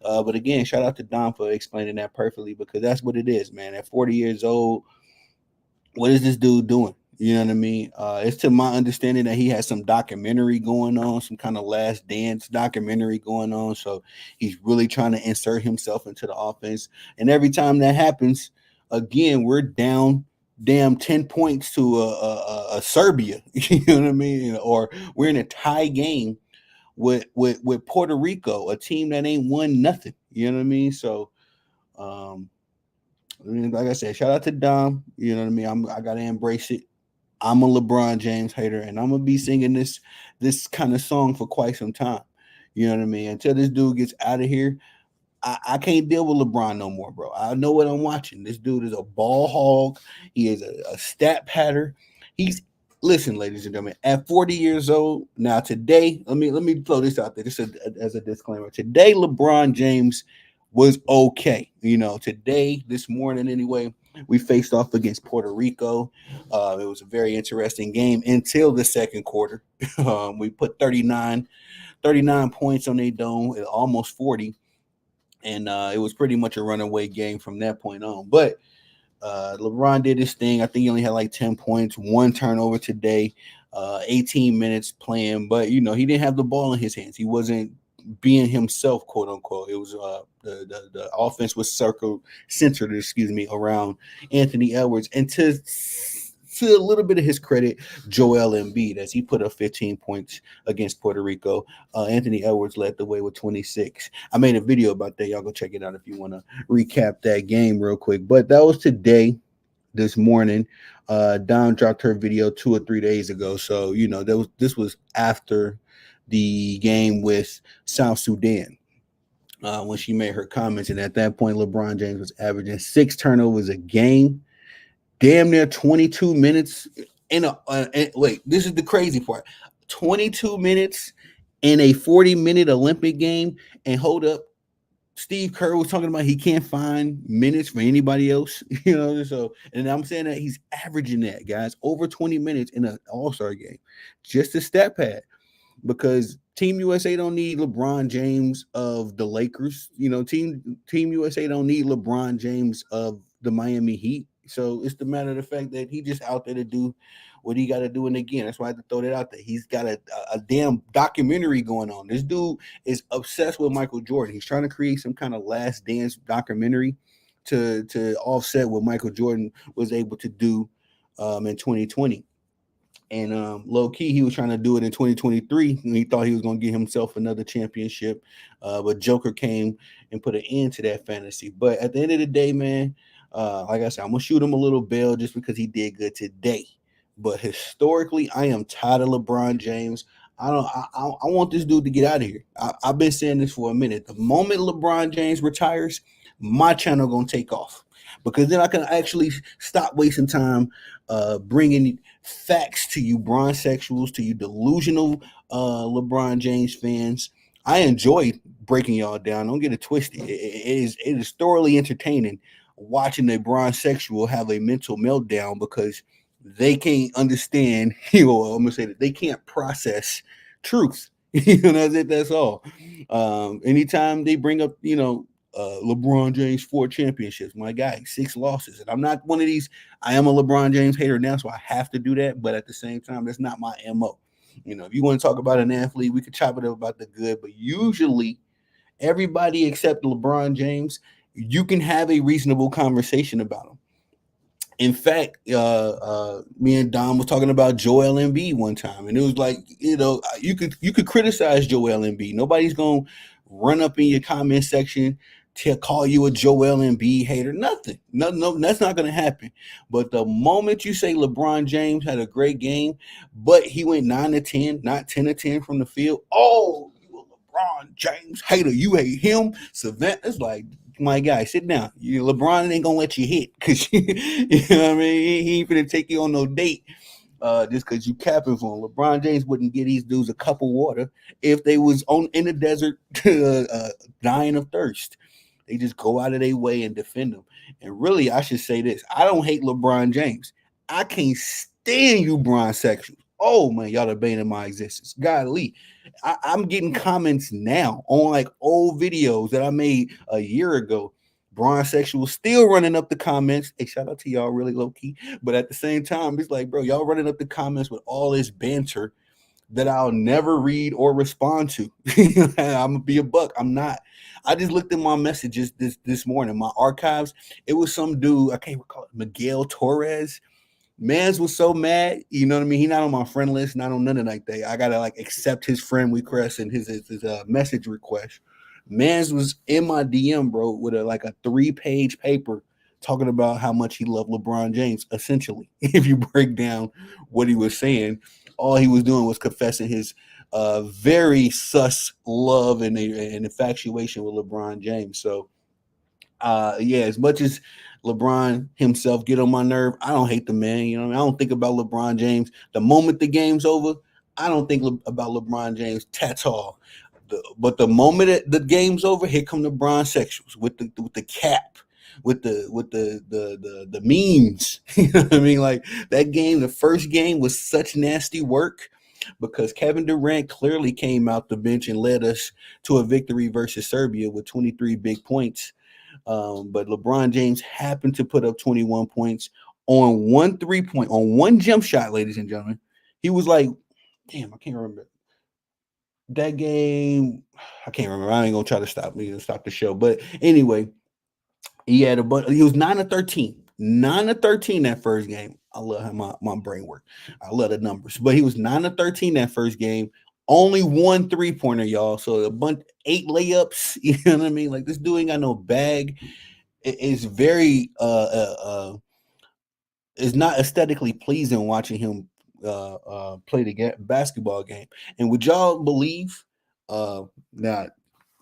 But again, shout out to Don for explaining that perfectly, because that's what it is, man. At 40 years old, what is this dude doing? You know what I mean? It's to my understanding that he has some documentary going on, some kind of Last Dance documentary going on. So he's really trying to insert himself into the offense. And every time that happens, again, we're down damn 10 points to a Serbia. You know what I mean? Or we're in a tie game with Puerto Rico, a team that ain't won nothing. You know what I mean? So like I said, shout out to Dom. You know what I mean? I gotta embrace it. I'm a LeBron James hater, and I'm gonna be singing this kind of song for quite some time. You know what I mean? Until this dude gets out of here, I can't deal with LeBron no more, bro. I know what I'm watching. This dude is a ball hog. He is a stat patter. He's Listen, ladies and gentlemen, at 40 years old. Now today, let me throw this out there just as a disclaimer. Today, LeBron James was okay. Today, this morning anyway, we faced off against Puerto Rico. It was a very interesting game until the second quarter. We put 39 points on their dome, almost 40. And it was pretty much a runaway game from that point on. But LeBron did his thing. I think he only had like 10 points, 1 turnover today, 18 minutes playing. But, he didn't have the ball in his hands. He wasn't being himself, quote unquote. It was the offense was centered, around Anthony Edwards. And to a little bit of his credit, Joel Embiid, as he put up 15 points against Puerto Rico. Anthony Edwards led the way with 26. I made a video about that. Y'all go check it out if you want to recap that game real quick. But that was today, this morning. Don dropped her video 2 or 3 days ago. So, this was after the game with South Sudan. When she made her comments, and at that point, LeBron James was averaging 6 turnovers a game, damn near 22 minutes wait, this is the crazy part. 22 minutes in a 40-minute Olympic game. And hold up, Steve Kerr was talking about he can't find minutes for anybody else, so, and I'm saying that he's averaging that, guys, over 20 minutes in an All-Star game, just a stat pad, because Team USA don't need LeBron James of the Lakers. Team USA don't need LeBron James of the Miami Heat. So it's the matter of the fact that he just out there to do what he got to do. And again, that's why I had to throw that out there. He's got a damn documentary going on. This dude is obsessed with Michael Jordan. He's trying to create some kind of last dance documentary to offset what Michael Jordan was able to do in 2020. And low key, he was trying to do it in 2023. And he thought he was going to get himself another championship. But Joker came and put an end to that fantasy. But at the end of the day, man, like I said, I'm going to shoot him a little bail just because he did good today. But historically, I am tired of LeBron James. I want this dude to get out of here. I've been saying this for a minute. The moment LeBron James retires, my channel going to take off. Because then I can actually stop wasting time bringing facts to you bronzexuals, to you delusional LeBron James fans. I enjoy breaking y'all down. Don't get it twisted. It is thoroughly entertaining watching a bronzexual have a mental meltdown because they can't understand. I'm gonna say that they can't process truth. That's all. Anytime they bring up, LeBron James 4 championships, my guy, 6 losses. And I'm not one of these, I am a LeBron James hater now, so I have to do that. But at the same time, that's not my MO. If you want to talk about an athlete, we could chop it up about the good. But usually, everybody except LeBron James, you can have a reasonable conversation about him. In fact, me and Don was talking about Joel Embiid one time, and it was like, you could criticize Joel Embiid. Nobody's gonna run up in your comment section to call you a Joel Embiid hater. Nothing. No, that's not gonna happen. But the moment you say LeBron James had a great game, but he went 9 to 10, not 10 to 10 from the field, oh, you a LeBron James hater. You hate him, Savannah. It's like, my guy, sit down. LeBron ain't gonna let you hit because you know what I mean. He ain't gonna take you on no date just because you capping for him. LeBron James wouldn't give these dudes a cup of water if they was on in the desert dying of thirst. They just go out of their way and defend them. And really, I should say this: I don't hate LeBron James. I can't stand you, bronzexuals. Oh man, y'all are bane of my existence. Golly. I'm getting comments now on like old videos that I made a year ago. Bronzexuals still running up the comments. Hey, shout out to y'all, really low key. But at the same time, it's like, bro, y'all running up the comments with all this banter that I'll never read or respond to. I'm gonna be a buck. I'm not. I just looked at my messages this morning, my archives. It was some dude, I can't recall it, Miguel Torres. Mans was so mad, you know what I mean? He not on my friend list, not on none of like that. I gotta like accept his friend request and his message request. Mans was in my DM, bro, with a 3-page paper talking about how much he loved LeBron James. Essentially, if you break down what he was saying, all he was doing was confessing his very sus love and infatuation with LeBron James. So yeah, as much as LeBron himself get on my nerve, I don't hate the man. You know what I mean? I don't think about LeBron James the moment the game's over. I don't think about LeBron James at all. But the moment the game's over, here come the bronzexuals with the cap, with the memes. You know what I mean? Like that game, the first game was such nasty work because Kevin Durant clearly came out the bench and led us to a victory versus Serbia with 23 big points. But LeBron James happened to put up 21 points on one 3-point, on one jump shot, ladies and gentlemen. He was like, damn, I can't remember that game. I can't remember. I ain't gonna try to stop the show. But anyway, he had a bunch. He was 9 of 13. 9 of 13 that first game. I love how my brain work. I love the numbers. But he was 9 of 13 that first game. Only one 3-pointer, y'all. So a bunch 8 layups. You know what I mean? Like this dude ain't got no bag. It's very it's not aesthetically pleasing watching him play the basketball game. And would y'all believe now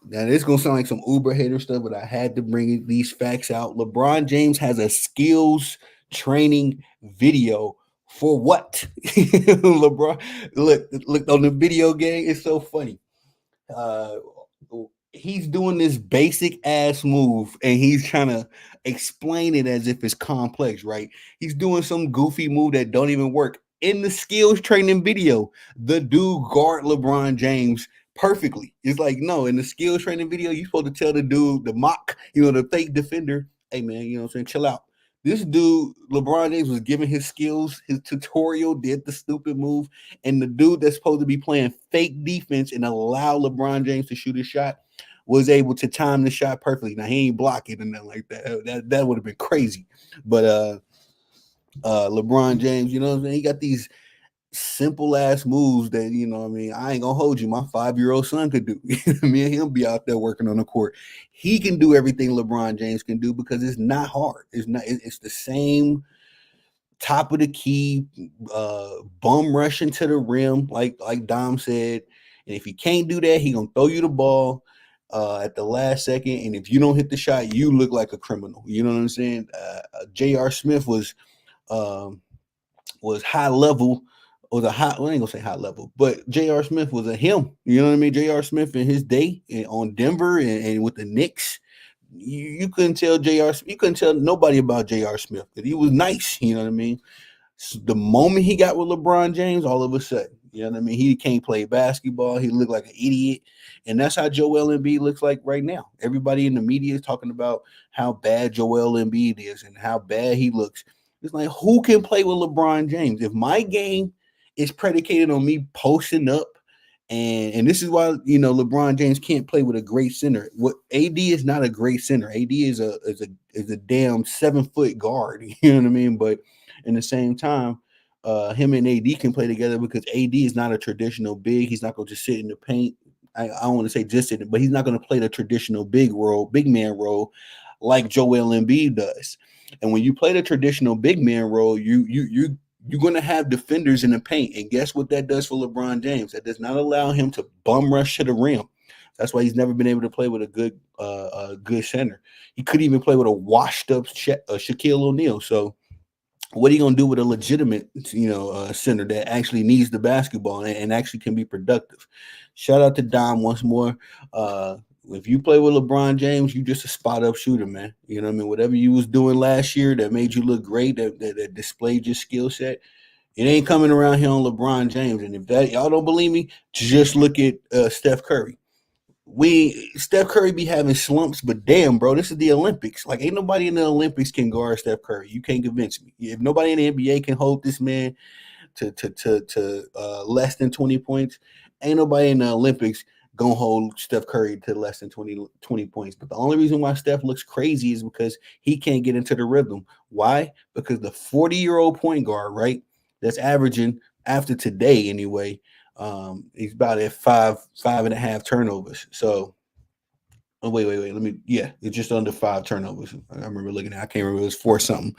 it's gonna sound like some Uber hater stuff, but I had to bring these facts out. LeBron James has a skills training video for what? LeBron, look on the video game. It's so funny. Uh, he's doing this basic ass move and he's trying to explain it as if it's complex, right? He's doing some goofy move that don't even work. In the skills training video, the dude guard LeBron James perfectly. It's like, no, in the skills training video, you're supposed to tell the dude, the mock, the fake defender, hey man, you know what I'm saying? Chill out. This dude, LeBron James, was giving his skills. His tutorial did the stupid move, and the dude that's supposed to be playing fake defense and allow LeBron James to shoot a shot was able to time the shot perfectly. Now he ain't block it and nothing like that. That would have been crazy. But LeBron James, you know what I'm saying? He got these simple ass moves that, you know what I mean, I ain't gonna hold you. My 5-year-old son could do. Me and him be out there working on the court. He can do everything LeBron James can do because it's not hard. It's not. It's the same top of the key, bum rushing to the rim, like Dom said. And if he can't do that, he gonna throw you the ball at the last second. And if you don't hit the shot, you look like a criminal. You know what I'm saying? J.R. Smith um, was high level. Was a high. Well, I ain't gonna say high level, but J.R. Smith was a him. You know what I mean? J.R. Smith in his day on Denver and with the Knicks, you couldn't tell J.R. You couldn't tell nobody about J.R. Smith because he was nice. You know what I mean? The moment he got with LeBron James, all of a sudden, you know what I mean? He can't play basketball. He looked like an idiot. And that's how Joel Embiid looks like right now. Everybody in the media is talking about how bad Joel Embiid is and how bad he looks. It's like, who can play with LeBron James? If my game is predicated on me posting up, and this is why, you know, LeBron James can't play with a great center. What AD is not a great center. AD is a damn 7-foot guard. You know what I mean? But in the same time, him and AD can play together because AD is not a traditional big. He's not going to just sit in the paint. I don't want to say just sit, but he's not going to play the traditional big man role like Joel Embiid does. And when you play the traditional big man role, you're going to have defenders in the paint. And guess what that does for LeBron James? That does not allow him to bum rush to the rim. That's why he's never been able to play with a good center. He could even play with a washed up Shaquille O'Neal. So what are you gonna do with a legitimate, center that actually needs the basketball and actually can be productive? Shout out to Dom once more. If you play with LeBron James, you just a spot up shooter, man. You know what I mean? Whatever you was doing last year that made you look great, that displayed your skill set, it ain't coming around here on LeBron James. And if that y'all don't believe me, just look at Steph Curry. We Steph Curry be having slumps, but damn, bro, this is the Olympics. Like, ain't nobody in the Olympics can guard Steph Curry. You can't convince me. If nobody in the NBA can hold this man to less than 20 points, ain't nobody in the Olympics gonna hold Steph Curry to less than 20 points. But the only reason why Steph looks crazy is because he can't get into the rhythm. Why? Because the 40-year-old point guard, right, that's averaging after today anyway, he's about at five and a half turnovers. So wait. It's just under 5 turnovers. I remember looking at. I can't remember. It was 4 something.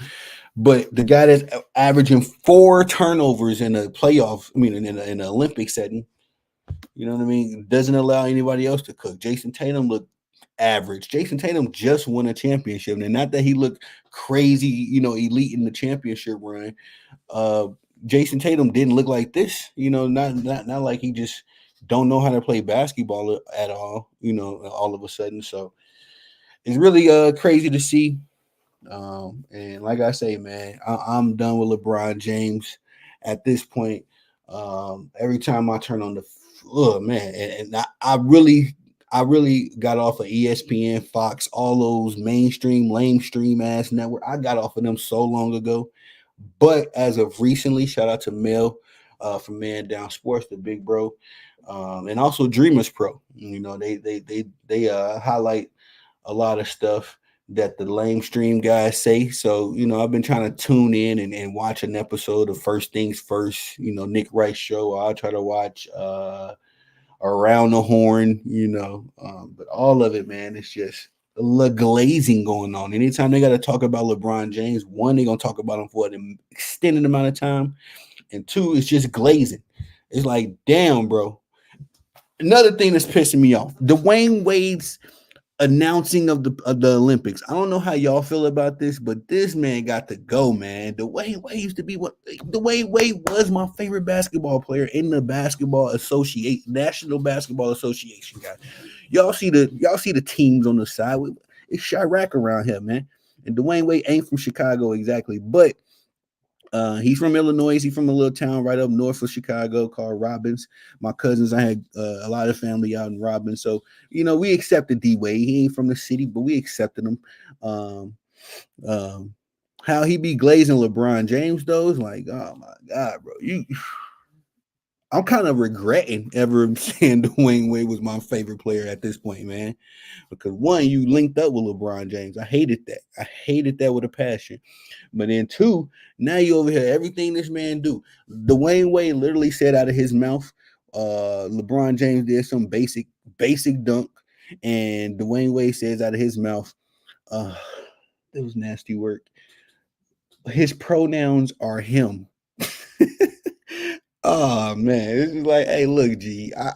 But the guy that's averaging 4 turnovers in a playoff, I mean, in an Olympic setting, you know what I mean, doesn't allow anybody else to cook. Jason Tatum looked average. Jason Tatum just won a championship, and not that he looked crazy, elite in the championship run. Uh, Jason Tatum didn't look like this, not like he just don't know how to play basketball at all, all of a sudden. So it's really crazy to see. And like I say, man, I'm done with LeBron James at this point. Every time I turn on oh man, and I really got off of ESPN, Fox, all those mainstream, lamestream ass network. I got off of them so long ago. But as of recently, shout out to Mel from Man Down Sports, the big bro, and also Dreamers Pro. They highlight a lot of stuff that the lamestream guys say. So, I've been trying to tune in and watch an episode of First Things First, Nick Wright's show. I'll try to watch Around the Horn, but all of it, man, it's just the glazing going on. Anytime they got to talk about LeBron James, one, they're going to talk about him for an extended amount of time. And two, it's just glazing. It's like, damn, bro. Another thing that's pissing me off, Dwayne Wade's announcing of the Olympics. I don't know how y'all feel about this, but this man got to go, man. Dwayne Wade used to be Dwayne Wade was my favorite basketball player in the National Basketball Association, guys. Y'all see the teams on the side. It's Chirac around here, man. And Dwayne Wade ain't from Chicago exactly, but he's from Illinois. He's from a little town right up north of Chicago called Robbins. My cousins, I had a lot of family out in Robbins. So, we accepted D Wade. He ain't from the city, but we accepted him. Um, um, how he be glazing LeBron James though is like, oh my god, bro, I'm kind of regretting ever saying Dwayne Wade was my favorite player at this point, man. Because one, you linked up with LeBron James. I hated that. I hated that with a passion. But then two, now you over here, everything this man do. Dwayne Wade literally said out of his mouth, LeBron James did some basic dunk, and Dwayne Wade says out of his mouth, uh, it was nasty work. His pronouns are him. Oh man, it's just like, hey, look, G. I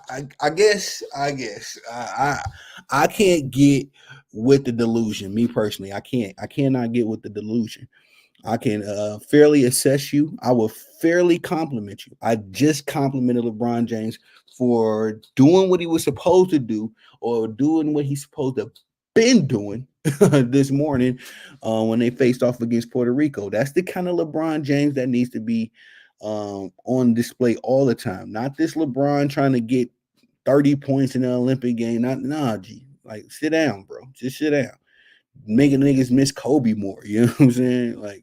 can't get with the delusion. Me personally, I can't. I cannot get with the delusion. I can fairly assess you. I will fairly compliment you. I just complimented LeBron James for doing what he was supposed to do, or doing what he's supposed to been doing this morning when they faced off against Puerto Rico. That's the kind of LeBron James that needs to be on display all the time. Not this LeBron trying to get 30 points in the Olympic game. Not nah, G. Like, sit down, bro. Just sit down. Making niggas miss Kobe more. You know what I'm saying?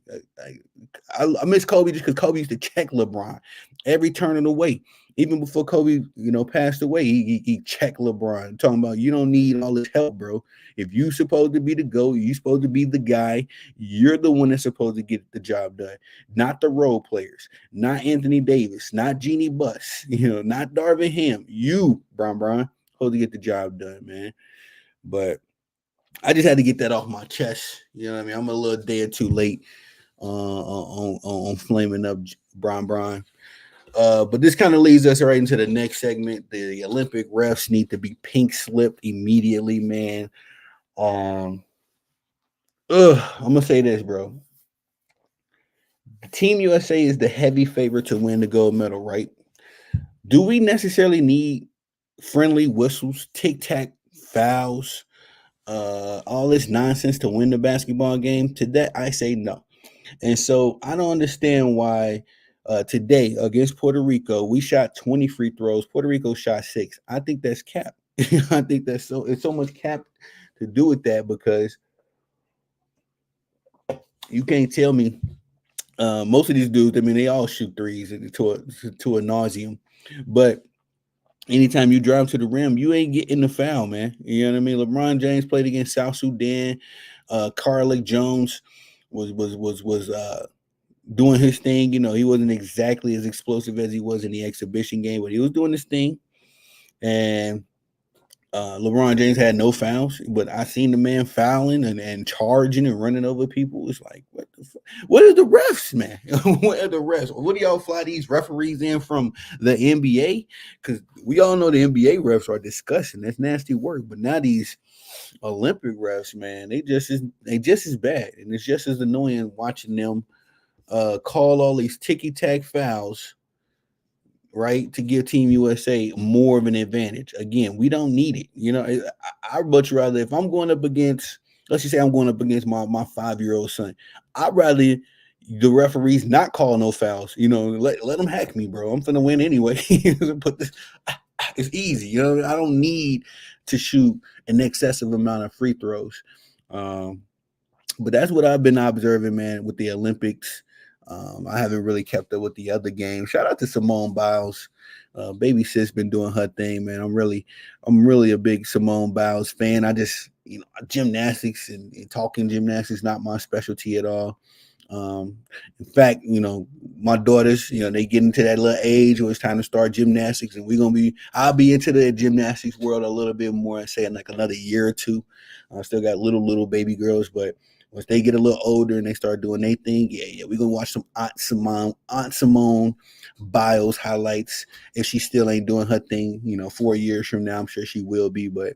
I miss Kobe just because Kobe used to check LeBron every turn of the way. Even before Kobe, passed away, he checked LeBron, talking about, you don't need all this help, bro. If you supposed to be the GOAT, you supposed to be the guy. You're the one that's supposed to get the job done, not the role players, not Anthony Davis, not Jeannie Buss, not Darvin Ham. You, Bron, supposed to get the job done, man. But I just had to get that off my chest. You know what I mean? I'm a little day or two late on flaming up Bron. But this kind of leads us right into the next segment. The Olympic refs need to be pink slipped immediately, man. I'm gonna say this, bro. Team USA is the heavy favorite to win the gold medal, right? Do we necessarily need friendly whistles, tic tac fouls, all this nonsense to win the basketball game? To that, I say no. And so I don't understand why today against Puerto Rico, we shot 20 free throws. Puerto Rico shot 6. I think that's cap. I think it's so much cap to do with that, because you can't tell me most of these dudes, I mean, they all shoot threes to a nauseum. But anytime you drive to the rim, you ain't getting the foul, man. You know what I mean? LeBron James played against South Sudan. Carlick Jones was doing his thing. He wasn't exactly as explosive as he was in the exhibition game, but he was doing his thing. And LeBron James had no fouls, but I seen the man fouling and charging and running over people. It's like, what are the refs, man? What are the refs? What do y'all fly these referees in from the NBA? Because we all know the NBA refs are disgusting. That's nasty work. But now these Olympic refs, man, they just as bad, and it's just as annoying watching them call all these ticky tack fouls, right, to give Team USA more of an advantage. Again, we don't need it. I'd much rather, if I'm going up against, let's just say I'm going up against my 5-year-old son, I'd rather the referees not call no fouls. Let them hack me, bro. I'm finna win anyway. Put this, it's easy. I don't need to shoot an excessive amount of free throws. But that's what I've been observing, man, with the Olympics. I haven't really kept up with the other games. Shout out to Simone Biles. Baby sis been doing her thing, man. I'm really a big Simone Biles fan. I just, gymnastics and talking gymnastics, not my specialty at all. In fact, my daughters, they get into that little age where it's time to start gymnastics, and I'll be into the gymnastics world a little bit more, say in like another year or two. I still got little baby girls, but once they get a little older and they start doing their thing, yeah, we're gonna watch some Aunt Simone Biles highlights. If she still ain't doing her thing, 4 years from now, I'm sure she will be. But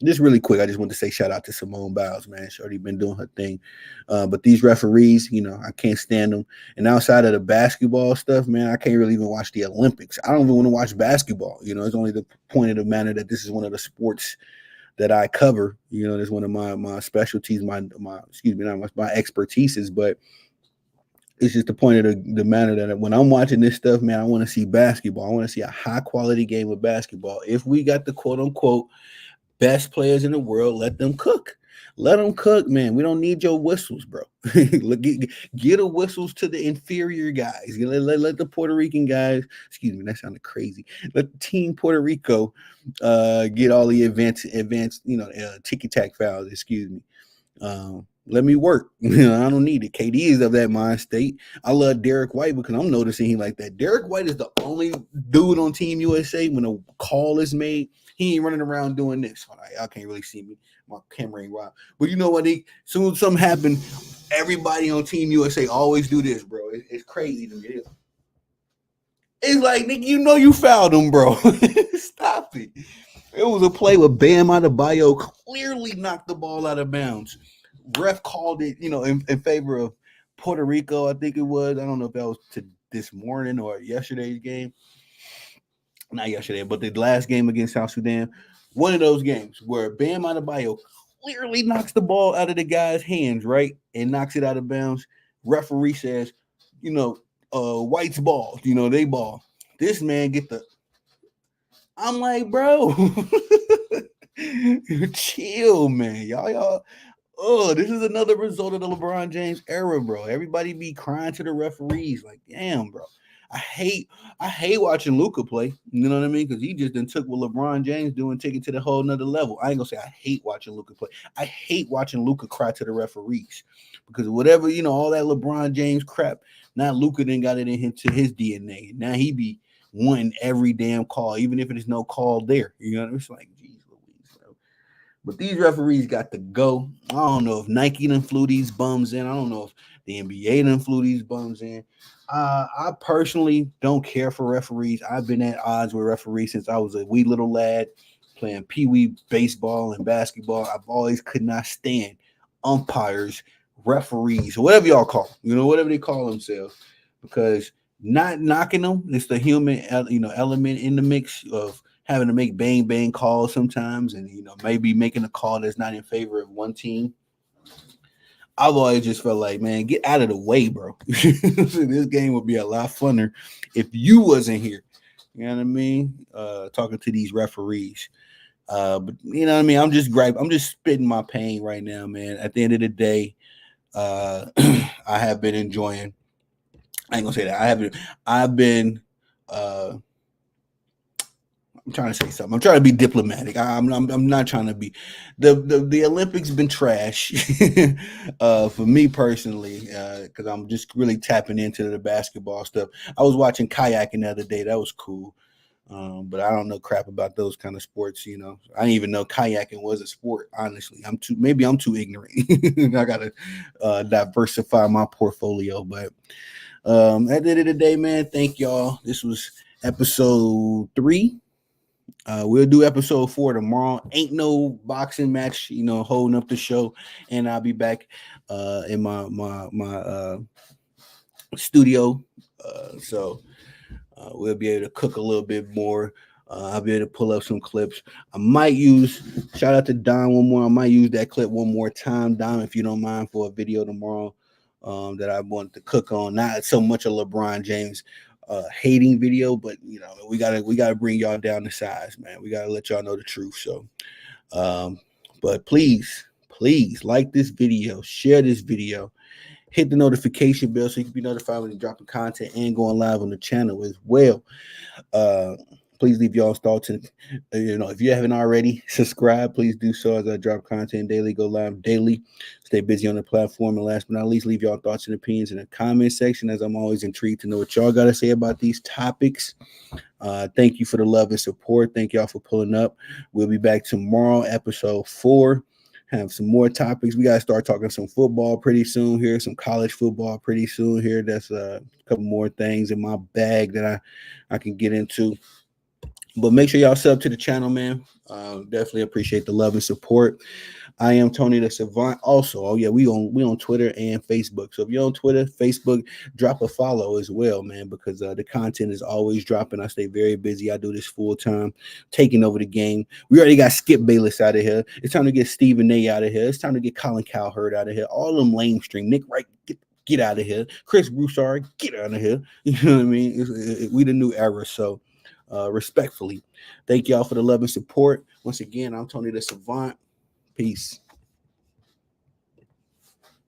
just really quick, I just want to say shout out to Simone Biles, man. She's already been doing her thing. But these referees, I can't stand them. And outside of the basketball stuff, man, I can't really even watch the Olympics. I don't even want to watch basketball. It's only the point of the matter that this is one of the sports that I cover. That's one of my specialties, my expertises. But it's just the point of the matter that when I'm watching this stuff, man, I want to see basketball. I want to see a high quality game of basketball. If we got the quote unquote best players in the world, let them cook. Let them cook, man. We don't need your whistles, bro. Get the whistles to the inferior guys. Let the Puerto Rican guys, excuse me, that sounded crazy. Let Team Puerto Rico get all the advanced, ticky tack fouls, excuse me. Let me work. I don't need it. KD is of that mind state. I love Derek White because I'm noticing he like that. Derek White is the only dude on Team USA when a call is made. He ain't running around doing this. All right, y'all can't really see me. My camera ain't wild. But you know what? Soon as something happen, everybody on Team USA always do this, bro. It's crazy to me. It's like, nigga, you fouled him, bro. Stop it. It was a play with Bam Adebayo clearly knocked the ball out of bounds. Ref called it, in favor of Puerto Rico, I think it was. I don't know if that was to this morning or yesterday's game. Not yesterday, but the last game against South Sudan. One of those games where Bam Adebayo clearly knocks the ball out of the guy's hands, right? And knocks it out of bounds. Referee says, White's ball, they ball. This man get the I'm like, bro, chill, man. Y'all. Oh, this is another result of the LeBron James era, bro. Everybody be crying to the referees, like, damn, bro. I hate watching Luka play. You know what I mean? Because he just then took what LeBron James do and take it to the whole nother level. I ain't gonna say I hate watching Luka play. I hate watching Luka cry to the referees because whatever all that LeBron James crap. Now Luka then got it into his DNA. Now he be wanting every damn call, even if there's no call there. You know what I mean? It's like, geez Louise, bro. But these referees got to go. I don't know if Nike done flew these bums in. I don't know if the NBA done flew these bums in. I personally don't care for referees. I've been at odds with referees since I was a wee little lad playing pee-wee baseball and basketball. I've always could not stand umpires, referees, whatever y'all call them, whatever they call themselves, because not knocking them. It's the human, element in the mix of having to make bang bang calls sometimes, and maybe making a call that's not in favor of one team. I've always just felt like, man, get out of the way, bro. This game would be a lot funner if you wasn't here. You know what I mean? Talking to these referees. But you know what I mean? I'm just spitting my pain right now, man. At the end of the day, I have been enjoying. I ain't gonna say that. I've been I'm trying to say something. I'm trying to be diplomatic. I'm not trying to be. The Olympics been trash for me personally because I'm just really tapping into the basketball stuff. I was watching kayaking the other day. That was cool. But I don't know crap about those kind of sports. I didn't even know kayaking was a sport. Honestly, maybe I'm too ignorant. I gotta diversify my portfolio. But at the end of the day, man, thank y'all. This was episode 3. We'll do episode 4 tomorrow. Ain't no boxing match, holding up the show, and I'll be back in my studio. So we'll be able to cook a little bit more. I'll be able to pull up some clips. I might shout out to Don one more. I might use that clip one more time, Don, if you don't mind, for a video tomorrow that I want to cook on. Not so much a LeBron James hating video, but we gotta bring y'all down to size, man. We gotta let y'all know the truth. So but please like this video, share this video, hit the notification bell so you can be notified when you're dropping content and going live on the channel as well. Please leave y'all's thoughts, and if you haven't already subscribed, please do so as I drop content daily, go live daily, stay busy on the platform. And last but not least, leave y'all thoughts and opinions in the comment section, as I'm always intrigued to know what y'all got to say about these topics. Thank you for the love and support. Thank y'all for pulling up. We'll be back tomorrow, episode 4. Have some more topics. We got to start talking some football pretty soon here, some college football pretty soon here. That's a couple more things in my bag that I can get into. But make sure y'all sub to the channel, man. Definitely appreciate the love and support. I am Tony the Savant. Also, we on Twitter and Facebook. So if you're on Twitter, Facebook, drop a follow as well, man, because the content is always dropping. I stay very busy. I do this full time, taking over the game. We already got Skip Bayless out of here. It's time to get Stephen A out of here. It's time to get Colin Cowherd out of here. All them lamestream. Nick Wright, get out of here. Chris Broussard, get out of here. You know what I mean? We the new era. So respectfully, thank y'all for the love and support. Once again, I'm Tony the Savant. Peace.